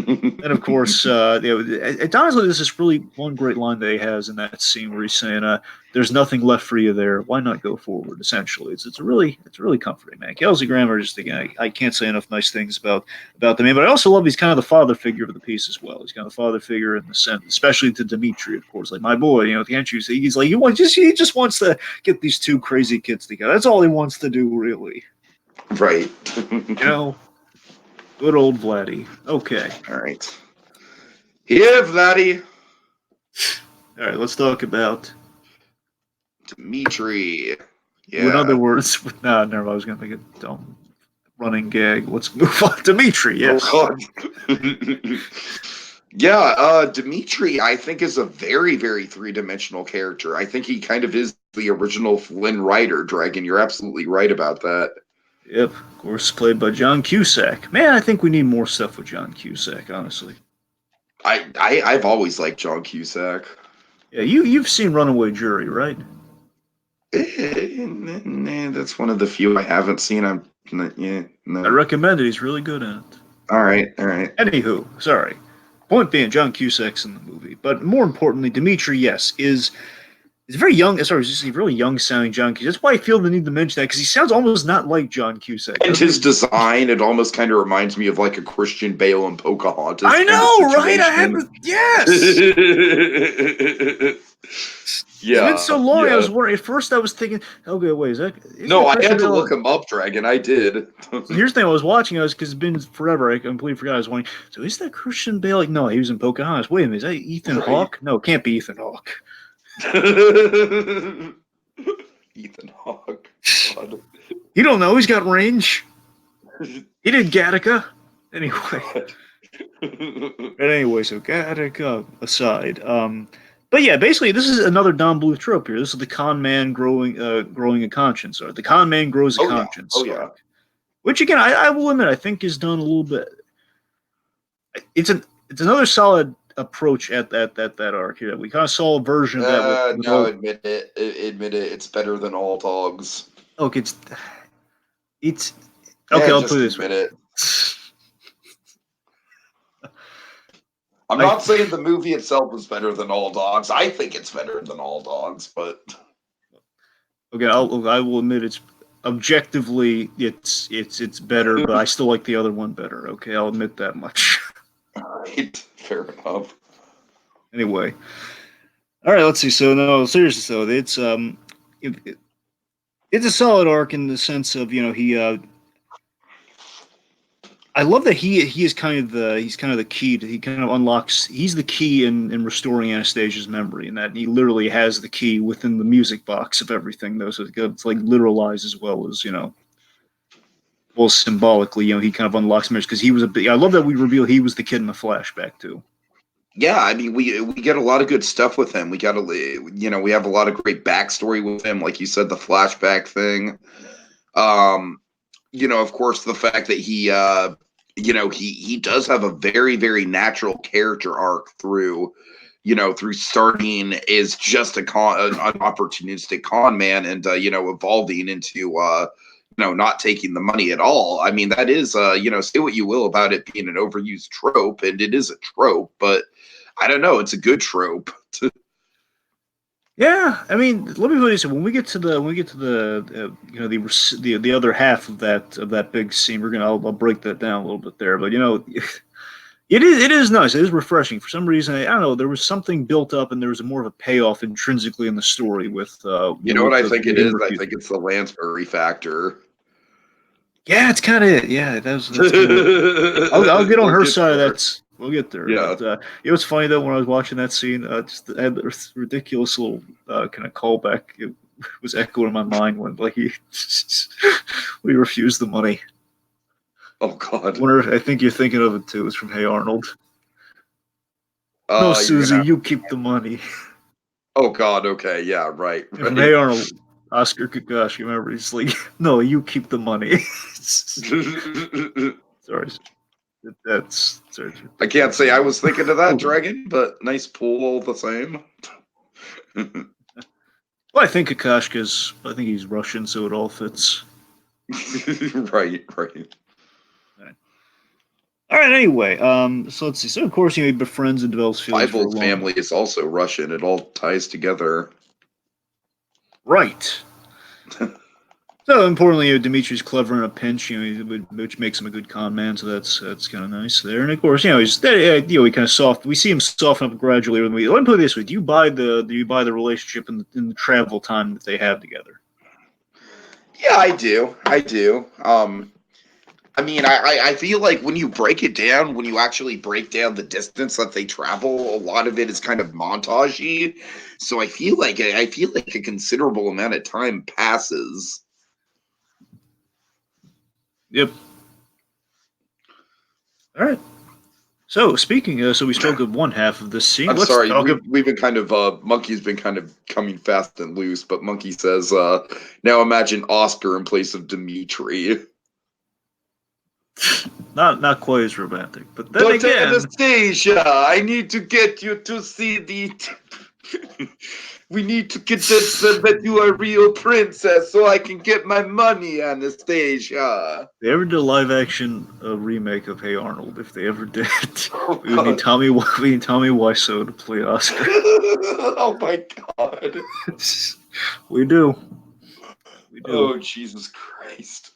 And of course, honestly, this is really one great line that he has in that scene where he's saying, "There's nothing left for you there. Why not go forward?" Essentially, it's really comforting, man. Kelsey Grammer, just again, I can't say enough nice things about the man, but I also love he's kind of the father figure of the piece as well. He's kind of the father figure in the sense, especially to Dimitri, of course, like my boy. Can't you see? He's like he just wants to get these two crazy kids together. That's all he wants to do, really. Right. Good old Vladdy. Okay. All right. Yeah, Vladdy. All right, let's talk about Dimitri. Yeah. In other words, no, never mind. I was going to make a dumb running gag. Let's move on. Dimitri, yes. Oh, yeah, Dimitri, I think, is a very, very three-dimensional character. I think he kind of is the original Flynn Rider, Dragon. You're absolutely right about that. Yep, of course, played by John Cusack. Man, I think we need more stuff with John Cusack, honestly. I've always liked John Cusack. Yeah, you've seen Runaway Jury, right? That's one of the few I haven't seen. I'm Yeah, no. I recommend it. He's really good in it. All right. Anywho, sorry. Point being, John Cusack's in the movie, but more importantly, Dimitri, yes, is very young. Sorry, he's a really young sounding John Cusack. That's why I feel the need to mention that because he sounds almost not like John Cusack. And his design, it almost kind of reminds me of like a Christian Bale and Pocahontas. I know, right? I have yes. Yeah, it's been so long. I was wondering. At first, I was thinking, okay, wait, is that? No, I had to look him up, Dragon. I did. So here's the thing: I was watching. Because it's been forever. I completely forgot. I was wondering. So is that Christian Bale? Like, no, he was in Pocahontas. Wait a minute, is that Ethan Hawke? No, it can't be Ethan Hawke. Ethan Hawke. God. You don't know. He's got range. He did Gattaca. Anyway. But anyway, so Gattaca aside. But yeah, basically, this is another Don Bluth trope here. This is the con man growing a conscience, or the con man grows a conscience. Yeah. Oh yeah. Which again, I will admit, I think is done a little bit. It's another solid approach at that arc here. We kind of saw a version of that. No, admit it. It's better than all dogs. Okay, it's okay. I'll put this. Admit it. I'm not saying the movie itself is better than all dogs. I think it's better than all dogs, but okay, I will admit it's objectively it's better, but I still like the other one better. Okay, I'll admit that much. All right, fair enough. Anyway, all right, let's see. So no, seriously, so it's it's a solid arc in the sense of he. I love that he is kind of the key to, he kind of unlocks, he's the key in restoring Anastasia's memory, and that he literally has the key within the music box of everything, though, so it's like literalized as well as well symbolically, he kind of unlocks memories because he was I love that we reveal he was the kid in the flashback too. Yeah, I mean we get a lot of good stuff with him. We got we have a lot of great backstory with him, like you said, the flashback thing. Of course, the fact that he he does have a very, very natural character arc through starting as just an opportunistic con man and evolving into not taking the money at all. I mean, that is say what you will about it being an overused trope, and it is a trope, but I don't know, it's a good trope. Yeah, I mean, let me put it this way: when we get to the the other half of that big scene, I'll break that down a little bit there. But it is nice. It is refreshing. For some reason, I don't know. There was something built up, and there was more of a payoff intrinsically in the story. With what I think it is. I think it's the Lansbury factor. Yeah, it's kind of it. Yeah, that's I'll get on her side. We'll get there. Yeah. But, it was funny though when I was watching that scene. Just had this ridiculous little kind of callback. It was echoing in my mind when he refused the money. Oh God! I think you're thinking of it too. It's from Hey Arnold. No, Susie, you keep the money. Oh God! Okay, yeah, right. From Hey Arnold, Oscar Kakashi. Remember, he's like, "No, you keep the money." Sorry. I can't say I was thinking of that, Dragon, but nice pull all the same. Well, I think Kakashka's. I think he's Russian, so it all fits. Right. All right. Anyway, so let's see. So of course, he befriends and develops feelings. Fievel's family is also Russian. It all ties together. Right. So importantly, Dimitri's clever in a pinch, which makes him a good con man. So that's kind of nice there. And of course, he's he kind of soft. We see him soften up gradually. Let me put it this way: do you buy the relationship in the travel time that they have together? Yeah, I do. I mean, I feel like when you break it down, when you actually break down the distance that they travel, a lot of it is kind of montagey. So I feel like a considerable amount of time passes. Yep. All right. So speaking, so we spoke of one half of this scene. I'm sorry, we've been kind of Monkey's been kind of coming fast and loose, but Monkey says, now imagine Oscar in place of Dimitri. Not quite as romantic, but then again, Anastasia, I need to get you to see the. We need to get that you are a real princess so I can get my money, Anastasia. If they ever did a live action remake of Hey Arnold, if they ever did, Oh, we would need Tommy Wiseau to play Oscar. Oh my god. We do. We do. Oh, Jesus Christ.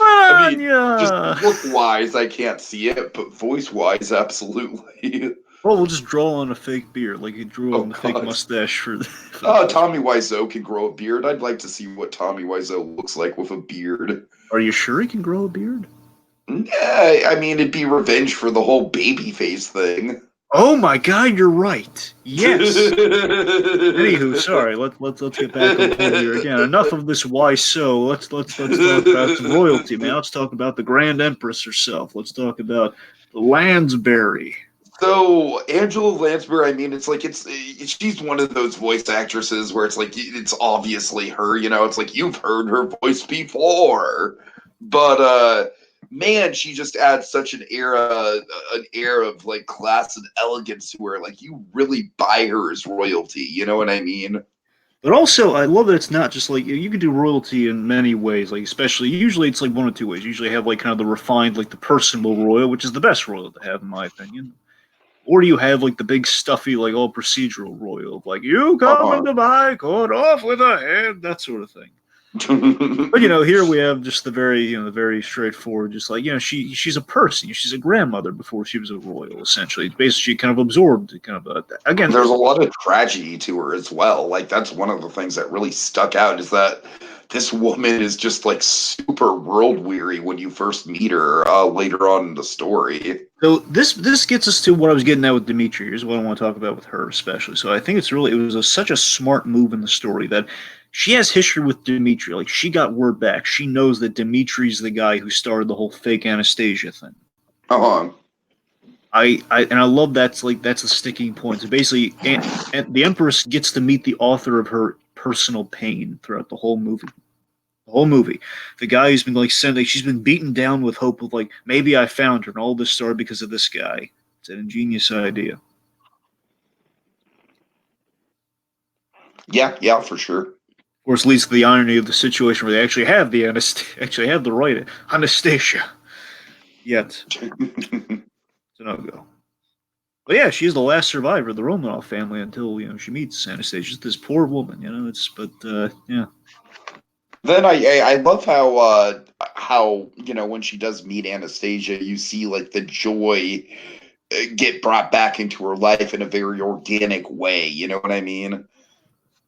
I mean, just Anya! look-wise, I can't see it, but voice-wise, absolutely. Well, we'll just draw on a fake beard, like he drew Oh, on the fake God. mustache for the Oh, Tommy Wiseau can grow a beard. I'd like to see what Tommy Wiseau looks like with a beard. Are you sure he can grow a beard? Yeah, I mean, it'd be revenge for the whole babyface thing. Oh my god, you're right. Yes. Anywho, sorry. Let's get back on point here again. Enough of this why so. Let's talk about some royalty, man. Let's talk about the Grand Empress herself. Let's talk about the Lansbury. So Angela Lansbury, I mean, it's like she's one of those voice actresses where it's like it's obviously her. You know, it's like you've heard her voice before, but man, she just adds such an air of like class and elegance to her. Like you really buy her as royalty. You know what I mean? But also, I love that it's not just like you can do royalty in many ways. Like especially, usually it's like one of two ways. Usually, have like kind of the refined, like the personal royal, which is the best royal to have, in my opinion. Or do you have like the big stuffy, like all procedural royal, like you come into my court, off with a hand, that sort of thing. But here we have just the very straightforward, just like she's a person, she's a grandmother before she was a royal. Essentially, basically, she kind of absorbed again. There's a lot of tragedy to her as well. Like that's one of the things that really stuck out is that this woman is just like super world weary when you first meet her later on in the story. So this gets us to what I was getting at with Dimitri. Here's what I want to talk about with her especially. So I think it was such a smart move in the story that she has history with Dimitri. Like she got word back. She knows that Dimitri's the guy who started the whole fake Anastasia thing. I love that's a sticking point. So basically, and the Empress gets to meet the author of her personal pain throughout the whole movie. The whole movie, the guy who's been she's been beaten down with hope of like maybe I found her, and all this started because of this guy. It's an ingenious idea. Yeah, for sure. Of course, leads to the irony of the situation where they actually have the right Anastasia. Yet, it's a no-go. But yeah, she's the last survivor of the Romanov family until she meets Anastasia. This poor woman, yeah. Then I love how when she does meet Anastasia, you see like the joy get brought back into her life in a very organic way. You know what I mean?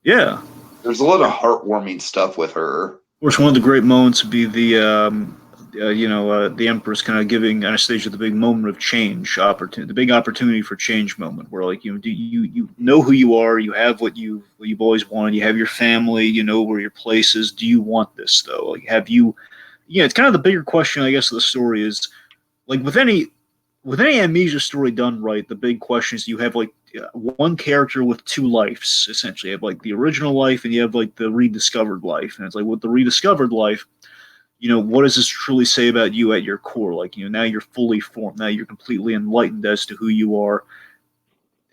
Yeah. There's a lot of heartwarming stuff with her. Of course, one of the great moments would be the Empress kind of giving Anastasia the big moment of change opportunity, the big opportunity for change moment, where like you know who you are, you have what you've always wanted, you have your family, you know where your place is. Do you want this though? Like, have you? Yeah, it's kind of the bigger question, I guess, of the story is like with any amnesia story done right, the big question is you have like one character with two lives essentially. You have like the original life and you have like the rediscovered life, and it's like with the rediscovered life. What does this truly say about you at your core? Like, now you're fully formed. Now you're completely enlightened as to who you are.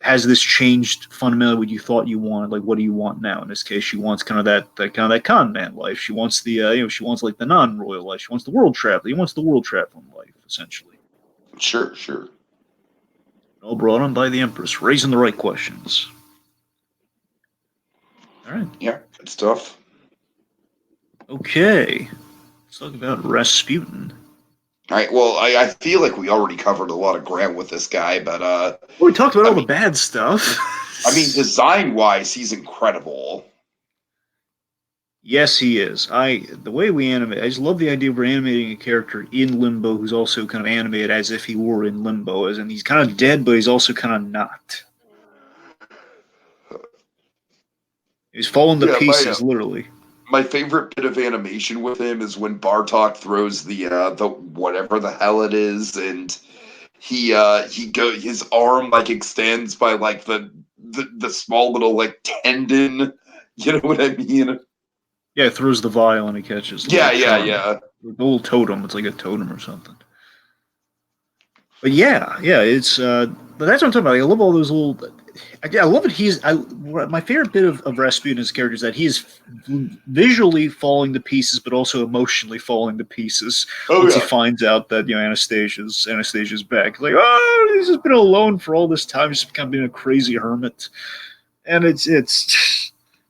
Has this changed fundamentally what you thought you wanted? Like, what do you want now? In this case, she wants kind of that con man life. She wants she wants like the non-royal life. She wants the world traveling. He wants the world traveling life, essentially. Sure. All brought on by the Empress, raising the right questions. All right. Yeah, good stuff. Okay. Let's talk about Rasputin. All right. Well, I feel like we already covered a lot of ground with this guy, but we talked about all the bad stuff. I mean, design-wise, he's incredible. Yes, he is. The way we animate, I just love the idea of we're animating a character in limbo who's also kind of animated as if he were in limbo, as in he's kind of dead, but he's also kind of not. He's falling to pieces, literally. My favorite bit of animation with him is when Bartok throws the whatever the hell it is, and his arm like extends by like the small little like tendon. You know what I mean? Yeah, it throws the vial and he catches. Yeah. The little totem. It's like a totem or something. But yeah, it's. But that's what I'm talking about. Like, I love all those little. I love it. My favorite bit of Rasputin's character is that he is visually falling to pieces, but also emotionally falling to pieces once he finds out that Anastasia's back. Like, oh, he's just been alone for all this time, just kind of being a crazy hermit, and it's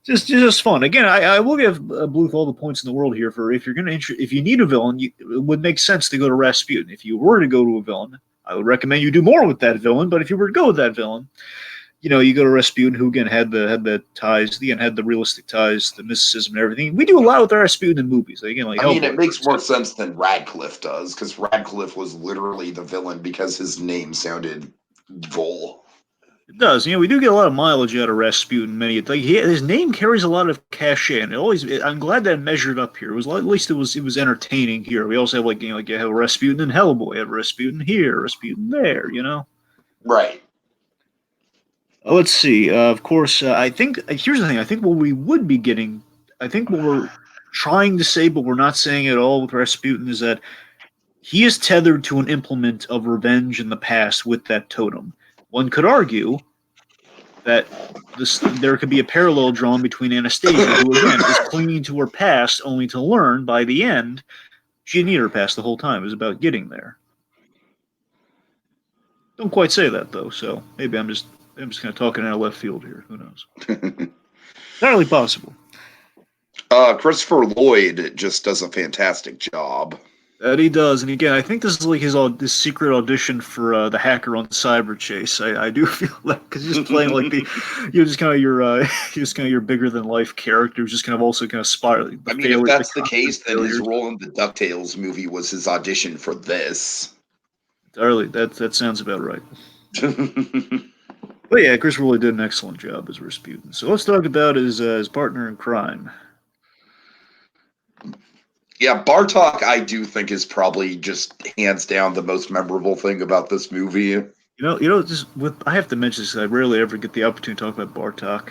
just fun. Again, I will give Bluth all the points in the world here for if you're going to if you need a villain, it would make sense to go to Rasputin. If you were to go to a villain, I would recommend you do more with that villain. But if you were to go with that villain, you go to Rasputin, who again had the ties, had the realistic ties, the mysticism and everything. We do a lot with Rasputin in movies. Again, like it makes more sense than Radcliffe does, because Radcliffe was literally the villain because his name sounded evil. It does. We do get a lot of mileage out of Rasputin. His name carries a lot of cachet, and I'm glad that it measured up here. At least it was entertaining here. We also have you have Rasputin in Hellboy, have Rasputin here, Rasputin there. Right. Let's see. Of course, I think here's the thing. I think what we would be getting, I think what we're trying to say, but we're not saying at all with Rasputin, is that he is tethered to an implement of revenge in the past with that totem. One could argue that there could be a parallel drawn between Anastasia, who again is clinging to her past, only to learn by the end she didn't need her past the whole time. It was about getting there. Don't quite say that though, so maybe I'm just kind of talking out of left field here. Who knows? Entirely possible. Christopher Lloyd just does a fantastic job. That he does, and again, I think this is like his secret audition for the hacker on Cyber Chase. I do feel that because he's just playing like just kind of your bigger than life character, who's just kind of also kind of spiraling. If that's the case, then his role in the DuckTales movie was his audition for this. Entirely, that sounds about right. But yeah, Chris really did an excellent job as Rasputin. So let's talk about his partner in crime. Yeah, Bartok, I do think is probably just hands down the most memorable thing about this movie. I have to mention this because I rarely ever get the opportunity to talk about Bartok.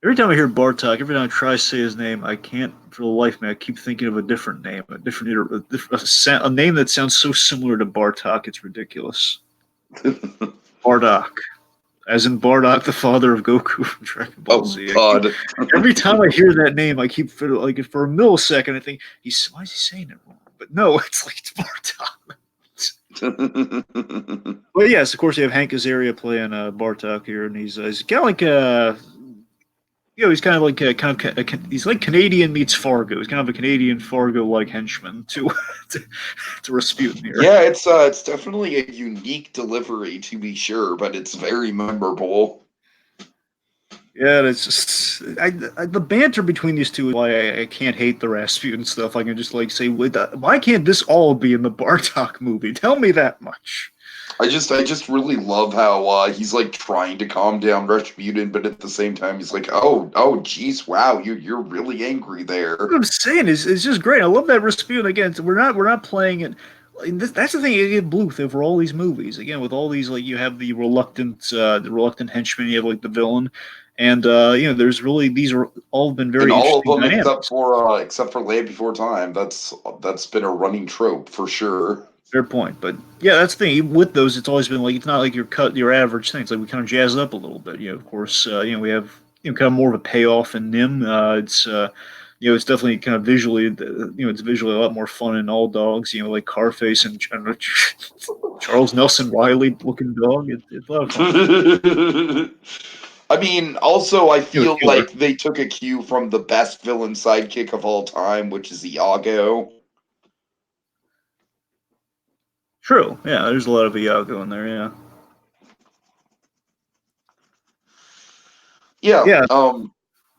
Every time I hear Bartok, every time I try to say his name, I can't for the life of me. I keep thinking of a different name, a name that sounds so similar to Bartok, it's ridiculous. Bardock. As in Bardock, the father of Goku from Dragon Ball Z. Oh, God. Every time I hear that name, I keep for a millisecond, I think, why is he saying it wrong? But no, it's Bartok. Well, yes, of course, you have Hank Azaria playing Bartok here, and he's kind of like he's kind of like he's like Canadian meets Fargo. He's kind of a Canadian Fargo-like henchman to Rasputin here. Yeah, it's definitely a unique delivery to be sure, but it's very memorable. Yeah, it's just the banter between these two is why I can't hate the Rasputin stuff. I can just say, why can't this all be in the Bartok movie? Tell me that much. I just really love how he's trying to calm down Rasputin, but at the same time he's like, oh, geez, wow, you're really angry there. What I'm saying is, it's just great. I love that Rasputin. Again, we're not playing it. That's the thing. You get Bluth over all these movies. Again, with all these you have the reluctant henchman. You have the villain, and there's really these are all been very and all of them dynamics. except for Land Before Time. That's been a running trope for sure. Fair point, but yeah, that's the thing. With those, it's always been it's not like your average thing. It's like we kind of jazz it up a little bit. Of course, we have kind of more of a payoff in Nim. It's definitely kind of visually, it's visually a lot more fun in All Dogs. Like Carface and Charles Nelson Riley looking dog. It's a lot of fun. Also, I feel like they took a cue from the best villain sidekick of all time, which is Iago. True. Yeah, there's a lot of Iago in there. Yeah. Yeah. I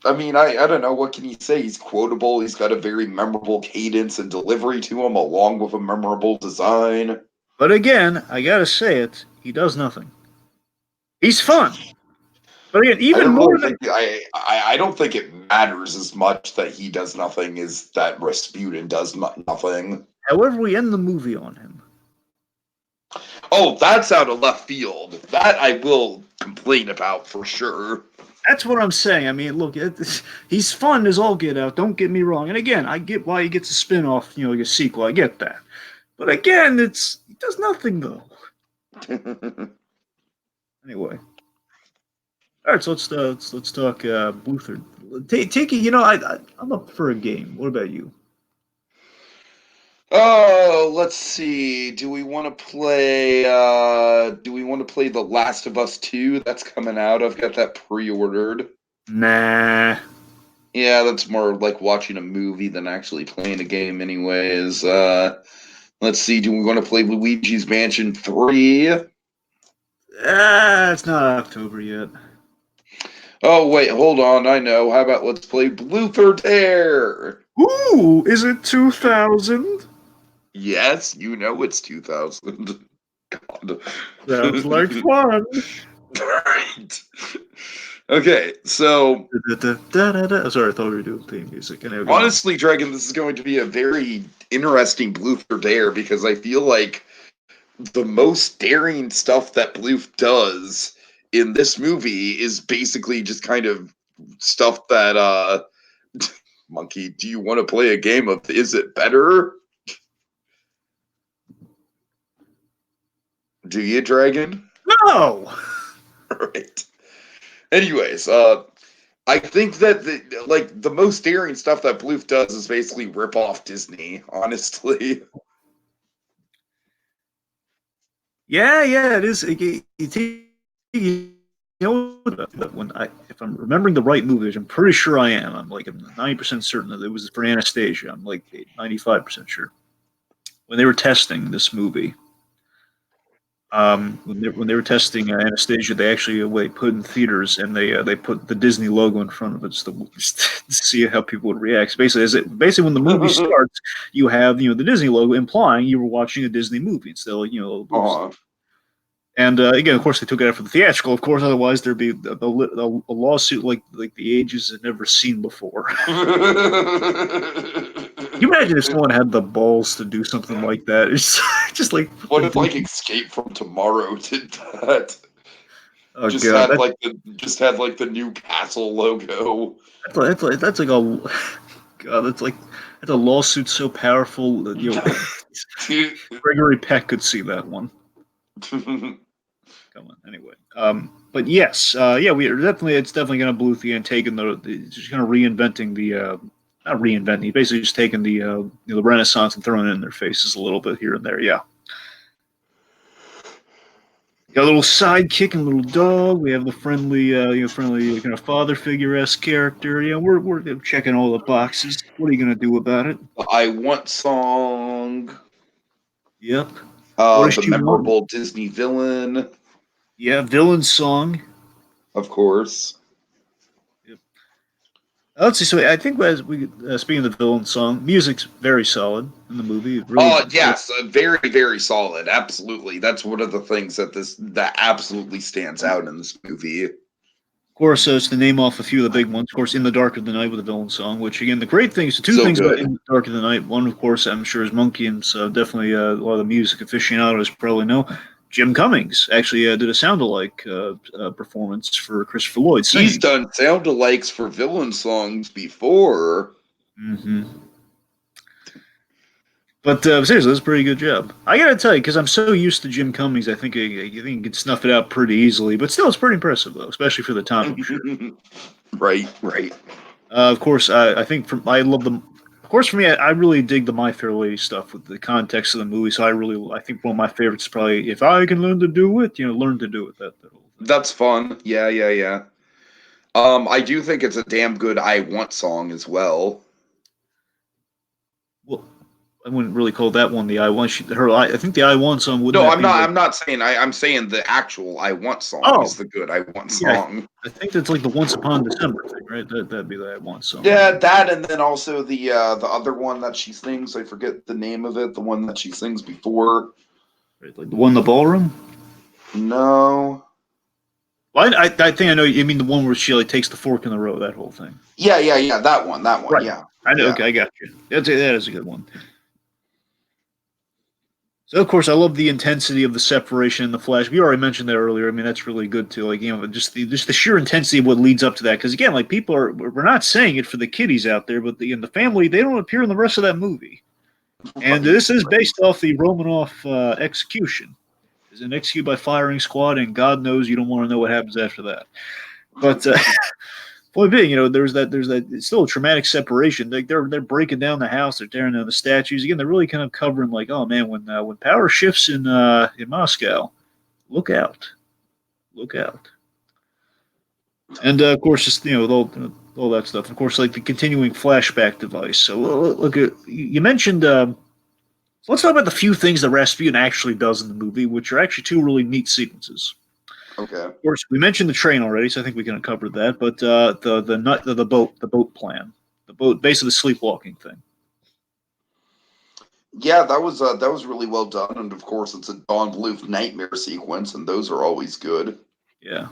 don't know. What can you say? He's quotable. He's got a very memorable cadence and delivery to him, along with a memorable design. But again, I gotta say it. He does nothing. He's fun. But again, I don't think it matters as much that he does nothing as that Rasputin does nothing. However, we end the movie on him. Oh, that's out of left field. That I will complain about for sure. That's what I'm saying. Look, he's fun as all get out. Don't get me wrong. And again, I get why he gets a spin-off, like a sequel. I get that. But again, he does nothing, though. Anyway. All right, so let's talk Bluth. Tiki, I'm up for a game. What about you? Oh, let's see. Do we want to play The Last of Us 2? That's coming out. I've got that pre-ordered. Nah. Yeah, that's more like watching a movie than actually playing a game anyways. Let's see. Do we want to play Luigi's Mansion 3? It's not October yet. Oh, wait, hold on. I know. How about let's play Bluth-Tember? Ooh, is it 2000? Yes, you know it's 2000. God. Sounds like fun. Right. Okay, so Sorry, I thought we were doing theme music. honestly, Dragon, this is going to be a very interesting Bluth-Tember because I feel like the most daring stuff that Bluth does in this movie is basically just kind of stuff that Monkey, do you want to play a game of Is It Better? Do you, Dragon? No. Right. Anyways, I think that the most daring stuff that Bluth does is basically rip off Disney, honestly. Yeah, it is. If I'm remembering the right movie, which I'm pretty sure I am, I'm 90% certain that it was for Anastasia. I'm like 95% sure. When they were testing this movie, when they were testing Anastasia, they actually put in theaters and they put the Disney logo in front of it just to see how people would react. So basically when the movie starts, you have the Disney logo implying you were watching a Disney movie instead of. And again, of course, they took it out for the theatrical. Of course, otherwise there'd be a lawsuit like the ages had never seen before. Can you imagine if someone had the balls to do something like that? It's just like what if Escape from Tomorrow did that? Oh just god, had like the new castle logo. that's like a god. That's a lawsuit so powerful that Gregory Peck could see that one. Come on, anyway. But yes, it's definitely going to Bluth and taking just kind of reinventing not reinventing, basically just taking the Renaissance and throwing it in their faces a little bit here and there. Yeah. Got a little sidekick and a little dog. We have the friendly kind of father figure-esque character. Yeah, we're checking all the boxes. What are you gonna do about it? I Want song. Yep. The memorable Disney villain. Yeah, villain song. Of course. Yep. Let's see. So I think as we speaking of the villain song, music's very solid in the movie. Yes, very very solid. Absolutely, that's one of the things that absolutely stands out in this movie. Of course, it's to name off a few of the big ones. Of course, In the Dark of the Night with the villain song, which again, the great things, two things about In the Dark of the Night. One, of course, I'm sure is Monkey, and so definitely a lot of the music aficionados probably know. Jim Cummings actually did a sound-alike performance for Christopher Lloyd singing. He's done sound-alikes for villain songs before. Mm-hmm. But seriously, that's a pretty good job. I gotta tell you, because I'm so used to Jim Cummings, I think he can snuff it out pretty easily. But still, it's pretty impressive, though, especially for the time. Right. Of course, I think I love them. Of course, for me, I really dig the My Fair Lady stuff with the context of the movie. So I think one of my favorites is probably If I Can Learn to Do It, learn to do it. That whole thing. That's fun. Yeah. I do think it's a damn good I Want song as well. Well, I wouldn't really call that one the I Want. I think the I Want song would. No, I'm not. I'm not saying. I'm saying the actual I Want song is the good I Want song. I think that's like the Once Upon December thing, right? That'd be the I Want song. Yeah, that, and then also the other one that she sings. I forget the name of it. The one that she sings before. Right, like the one in the ballroom. No. Well, I think I know. You mean the one where she takes the fork in the road? That whole thing. Yeah. That one. Right. Yeah. I know. Yeah. Okay, I got you. That is a good one. So of course, I love the intensity of the separation in the Flash. We already mentioned that earlier. I mean, that's really good too. Just the sheer intensity of what leads up to that. Because again, we're not saying it for the kiddies out there, but the family, they don't appear in the rest of that movie. And this is based off the Romanoff execution. Is an execute by firing squad, and God knows you don't want to know what happens after that. But point being, there's that it's still a traumatic separation. Like they're breaking down the house, they're tearing down the statues. Again, they're really kind of covering like, oh man, when power shifts in Moscow, look out, look out. And of course, just all that stuff. Of course, like the continuing flashback device. So look, you mentioned. So let's talk about the few things that Rasputin actually does in the movie, which are actually two really neat sequences. Okay. Of course, we mentioned the train already, so I think we can cover that. But the boat plan, the boat, basically the sleepwalking thing. Yeah, that was really well done, and of course, it's a Don Bluth nightmare sequence, and those are always good. Yeah.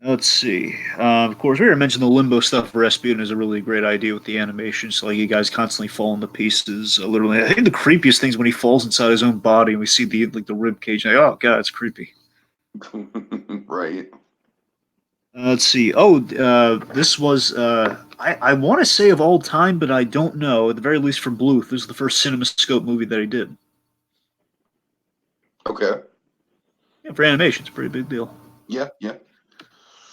Let's see. Of course, we already mentioned the limbo stuff for Rasputin is a really great idea with the animation. So, like, you guys constantly falling to pieces. Literally, I think the creepiest thing is when he falls inside his own body, and we see the rib cage. Like, oh god, it's creepy. Right. Let's see. Oh, this was I want to say of all time, but I don't know. At the very least, for Bluth, this is the first CinemaScope movie that he did. Okay. Yeah, for animation, it's a pretty big deal. Yeah, yeah.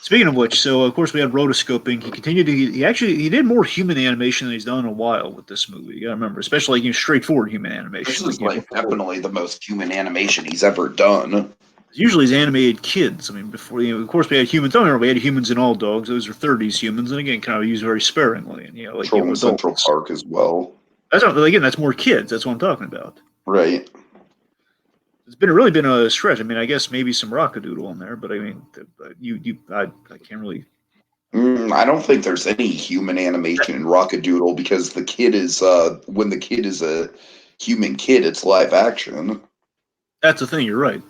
Speaking of which, so of course we had rotoscoping. He continued to he did more human animation than he's done in a while with this movie. You gotta remember, especially like straightforward human animation. This is like definitely the most human animation he's ever done. Usually he's animated kids. I mean, before of course we had humans. Don't remember we had humans in all dogs. Those are 30s humans, and again, kind of used very sparingly. And like Troll in Central Park as well. That's not, again, that's more kids. That's what I'm talking about. Right. It's really been a stretch. I mean, I guess maybe some Rockadoodle in there, but I mean, I can't really. I don't think there's any human animation in Rockadoodle because the kid is when the kid is a human kid, it's live action. That's the thing. You're right.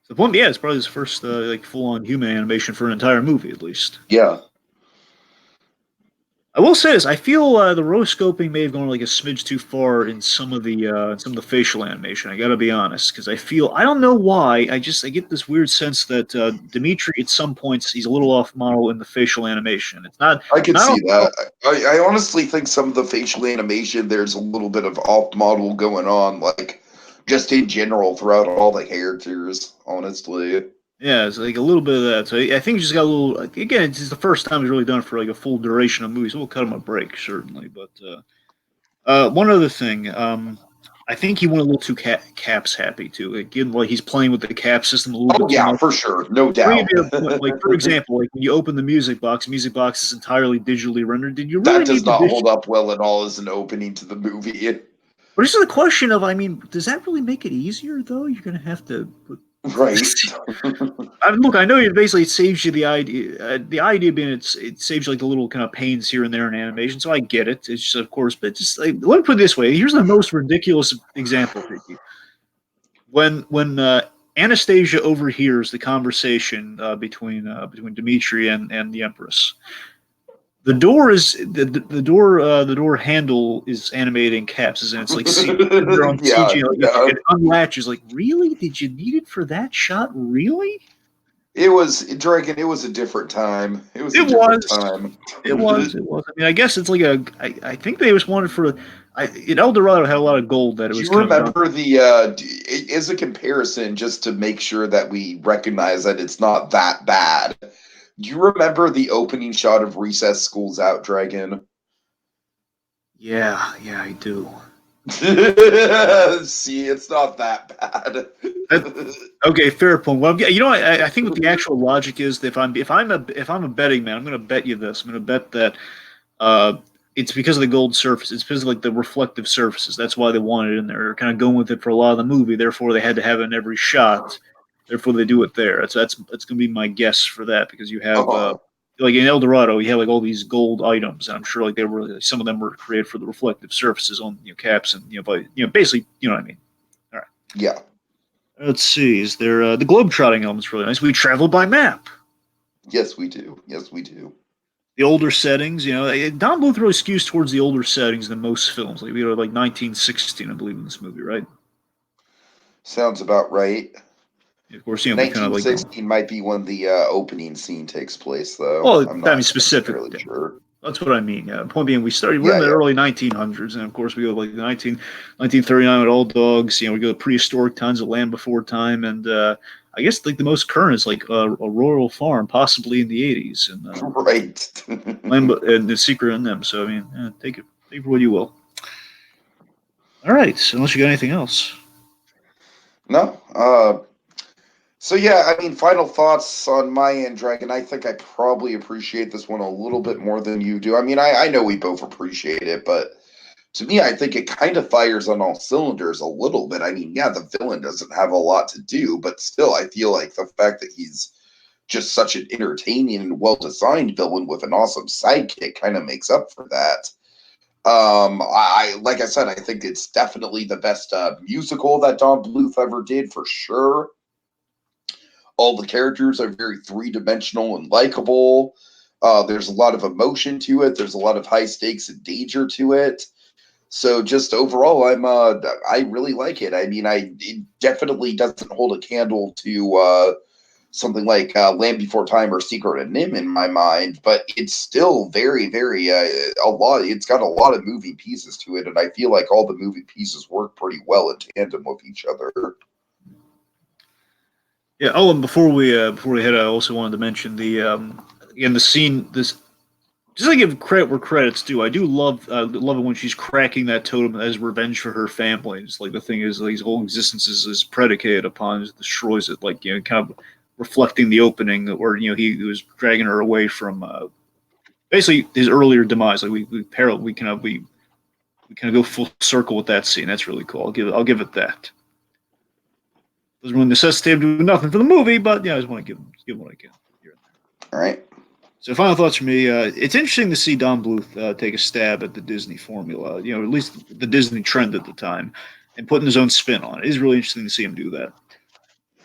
The point, yeah, it's probably his first like full-on human animation for an entire movie, at least. Yeah. I will say this: I feel the rotoscoping may have gone like a smidge too far in some of the facial animation. I got to be honest, because I don't know why. I get this weird sense that Dimitri at some points he's a little off model in the facial animation. It's not. I can see that. I honestly think some of the facial animation there's a little bit of off model going on, like just in general throughout all the characters. Honestly. Yeah, it's like a little bit of that. So I think he just got a little. Again, it's the first time he's really done it for like a full duration of movie, so we'll cut him a break certainly. But one other thing, I think he went a little too caps happy too. Again, like he's playing with the cap system a little bit. Oh yeah, for sure, no doubt. Like for example, like when you open the music box is entirely digitally rendered. Did you really? That does not hold up well at all as an opening to the movie. But this is the question of, I mean, does that really make it easier though? You're going to have to. Right. Look, I know it basically saves you the idea. The idea being it saves you like the little kind of pains here and there in animation. So I get it. It's just, of course, but just like, let me put it this way. Here's the most ridiculous example, Ricky. When Anastasia overhears the conversation between Dmitri and the Empress. The door is the door handle is animated in caps, and it's like on CG. It unlatches. Like, really? Did you need it for that shot? Really? It was Dragon. It was a different time. It was. It was. I mean, I guess it's like I think they just wanted for. El Dorado had a lot of gold that it was. Do you remember as a comparison, just to make sure that we recognize that it's not that bad? Do you remember the opening shot of Recess School's Out, Dragon? Yeah, I do. See, it's not that bad. Okay, fair point. Well, I think what the actual logic is that if I'm a betting man, I'm going to bet you this. I'm going to bet that it's because of the gold surface. It's because of like the reflective surfaces. That's why they wanted it in there. They're kind of going with it for a lot of the movie. Therefore, they had to have it in every shot. Therefore, they do it there. That's going to be my guess for that because you have like in El Dorado, you have like all these gold items, and I'm sure like some of them were created for the reflective surfaces on caps and basically what I mean. All right. Yeah. Let's see. Is there the globetrotting element's really nice? We travel by map. Yes, we do. Yes, we do. The older settings, Don Bluth really skews towards the older settings than most films. Like we go to like 1916, I believe, in this movie, right? Sounds about right. Of course, 1916 might be when the opening scene takes place, though. Well, I'm not specific. Sure. That's what I mean. Point being, we're in the early 1900s, and of course, we go like 1939 with Old Dogs. We go to prehistoric times of Land Before Time, and I guess like the most current is like a Rural Farm, possibly in the '80s, and Right. and The Secret in Them. So I mean, take it for what you will. All right, so unless you got anything else. No. So yeah, I mean, final thoughts on my end, Dragon. I think I probably appreciate this one a little bit more than you do. I mean, I know we both appreciate it, but to me, I think it kind of fires on all cylinders a little bit. I mean, yeah, the villain doesn't have a lot to do, but still, I feel like the fact that he's just such an entertaining and well-designed villain with an awesome sidekick kind of makes up for that. I like I said, I think it's definitely the best musical that Don Bluth ever did for sure. All the characters are very three-dimensional and likable. There's a lot of emotion to it. There's a lot of high stakes and danger to it. So just overall, I really like it. I mean, it definitely doesn't hold a candle to something like Land Before Time or Secret of Nim in my mind, but it's still very, very a lot. It's got a lot of moving pieces to it, and I feel like all the moving pieces work pretty well in tandem with each other. Yeah. Oh, and before we head, I also wanted to mention the again the scene. This just to give credit where credit's due. I do love it when she's cracking that totem as revenge for her family. It's like the thing is, like, his whole existence is predicated upon it destroys it. Like, kind of reflecting the opening where he was dragging her away from basically his earlier demise. Like we kind of go full circle with that scene. That's really cool. I'll give it that. Doesn't really necessitate him doing nothing for the movie, but yeah, I just want to give what I can. All right. So final thoughts for me. It's interesting to see Don Bluth take a stab at the Disney formula, at least the Disney trend at the time, and putting his own spin on it. It is really interesting to see him do that.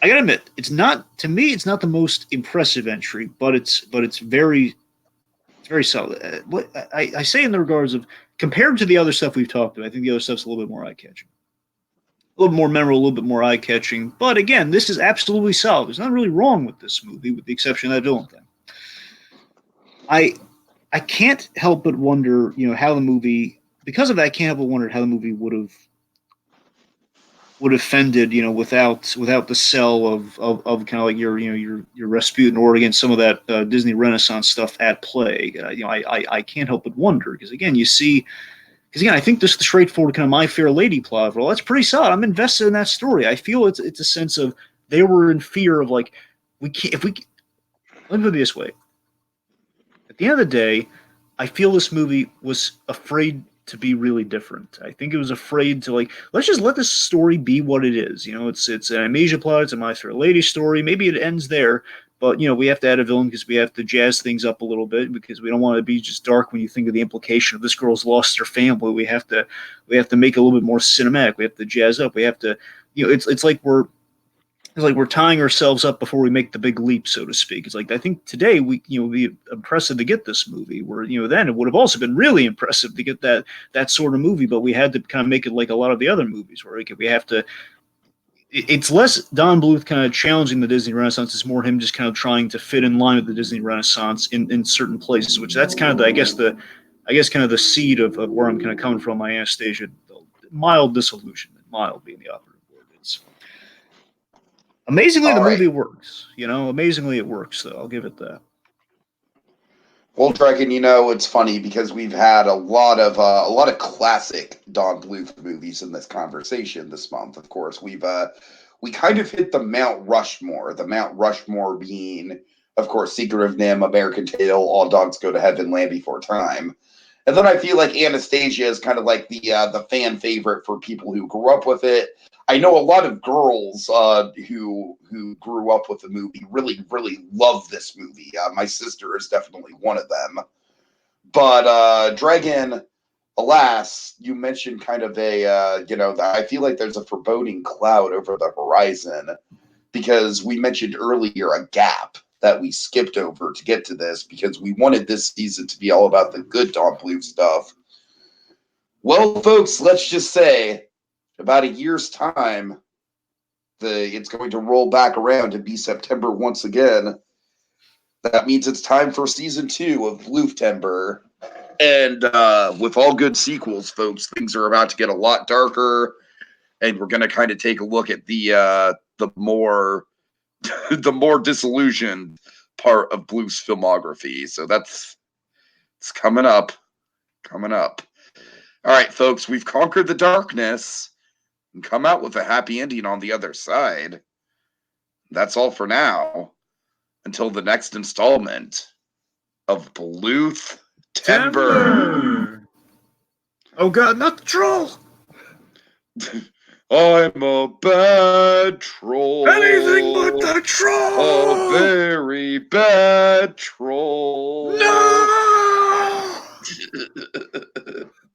I gotta admit, it's not the most impressive entry, but it's very solid. What I say in the regards of compared to the other stuff we've talked about, I think the other stuff's a little bit more eye catching, a little more memorable, a little bit more eye catching. But again, this is absolutely solid. There's nothing really wrong with this movie, with the exception of that villain thing. I can't help but wonder, how the movie, because of that, I can't help but wonder how the movie would have ended, without the sell of kind of like your Rasputin, or against some of that Disney Renaissance stuff at play. I can't help but wonder, because again, I think this is the straightforward kind of My Fair Lady plot. Well, that's pretty solid. I'm invested in that story. I feel it's a sense of they were in fear of, like, we can't if we. Let me put it this way. At the end of the day, I feel this movie was afraid to be really different. I think it was afraid to, like, let's just let this story be what it is. It's an Amnesia plot, it's a My Fair Lady story. Maybe it ends there, but we have to add a villain because we have to jazz things up a little bit, because we don't want to be just dark when you think of the implication of this girl's lost her family. We have to make it a little bit more cinematic. We have to jazz up. We have to, it's like we're tying ourselves up before we make the big leap, so to speak. It's like, I think today we, it'd be impressive to get this movie, where, then it would have also been really impressive to get that sort of movie, but we had to kind of make it like a lot of the other movies, where we have to, it's less Don Bluth kind of challenging the Disney Renaissance. It's more him just kind of trying to fit in line with the Disney Renaissance in certain places, which that's kind of I guess kind of the seed of where I'm kind of coming from. My Anastasia, mild disillusionment, mild being the operative word. It's amazingly, the movie works. Amazingly it works, though. I'll give it that. Well, Dragon, it's funny because we've had a lot of classic Don Bluth movies in this conversation this month. Of course, we kind of hit the Mount Rushmore. The Mount Rushmore being, of course, Secret of Nim, American Tail, All Dogs Go to Heaven, Land Before Time. And then I feel like Anastasia is kind of like the fan favorite for people who grew up with it. I know a lot of girls who grew up with the movie really, really love this movie. My sister is definitely one of them. But Dragon, alas, you mentioned kind of I feel like there's a foreboding cloud over the horizon, because we mentioned earlier a gap that we skipped over to get to this, because we wanted this season to be all about the good Don Bluth stuff. Well, folks, let's just say about a year's time, it's going to roll back around to be September once again. That means it's time for season 2 of Bluth-Tember. And with all good sequels, folks, things are about to get a lot darker, and we're going to kind of take a look at the more the more disillusioned part of Bluth's filmography. So it's coming up. Coming up. All right, folks, we've conquered the darkness and come out with a happy ending on the other side. That's all for now. Until the next installment of Bluth-Tember. Oh god, not the troll! I'm a bad troll. Anything but the troll! A very bad troll. No!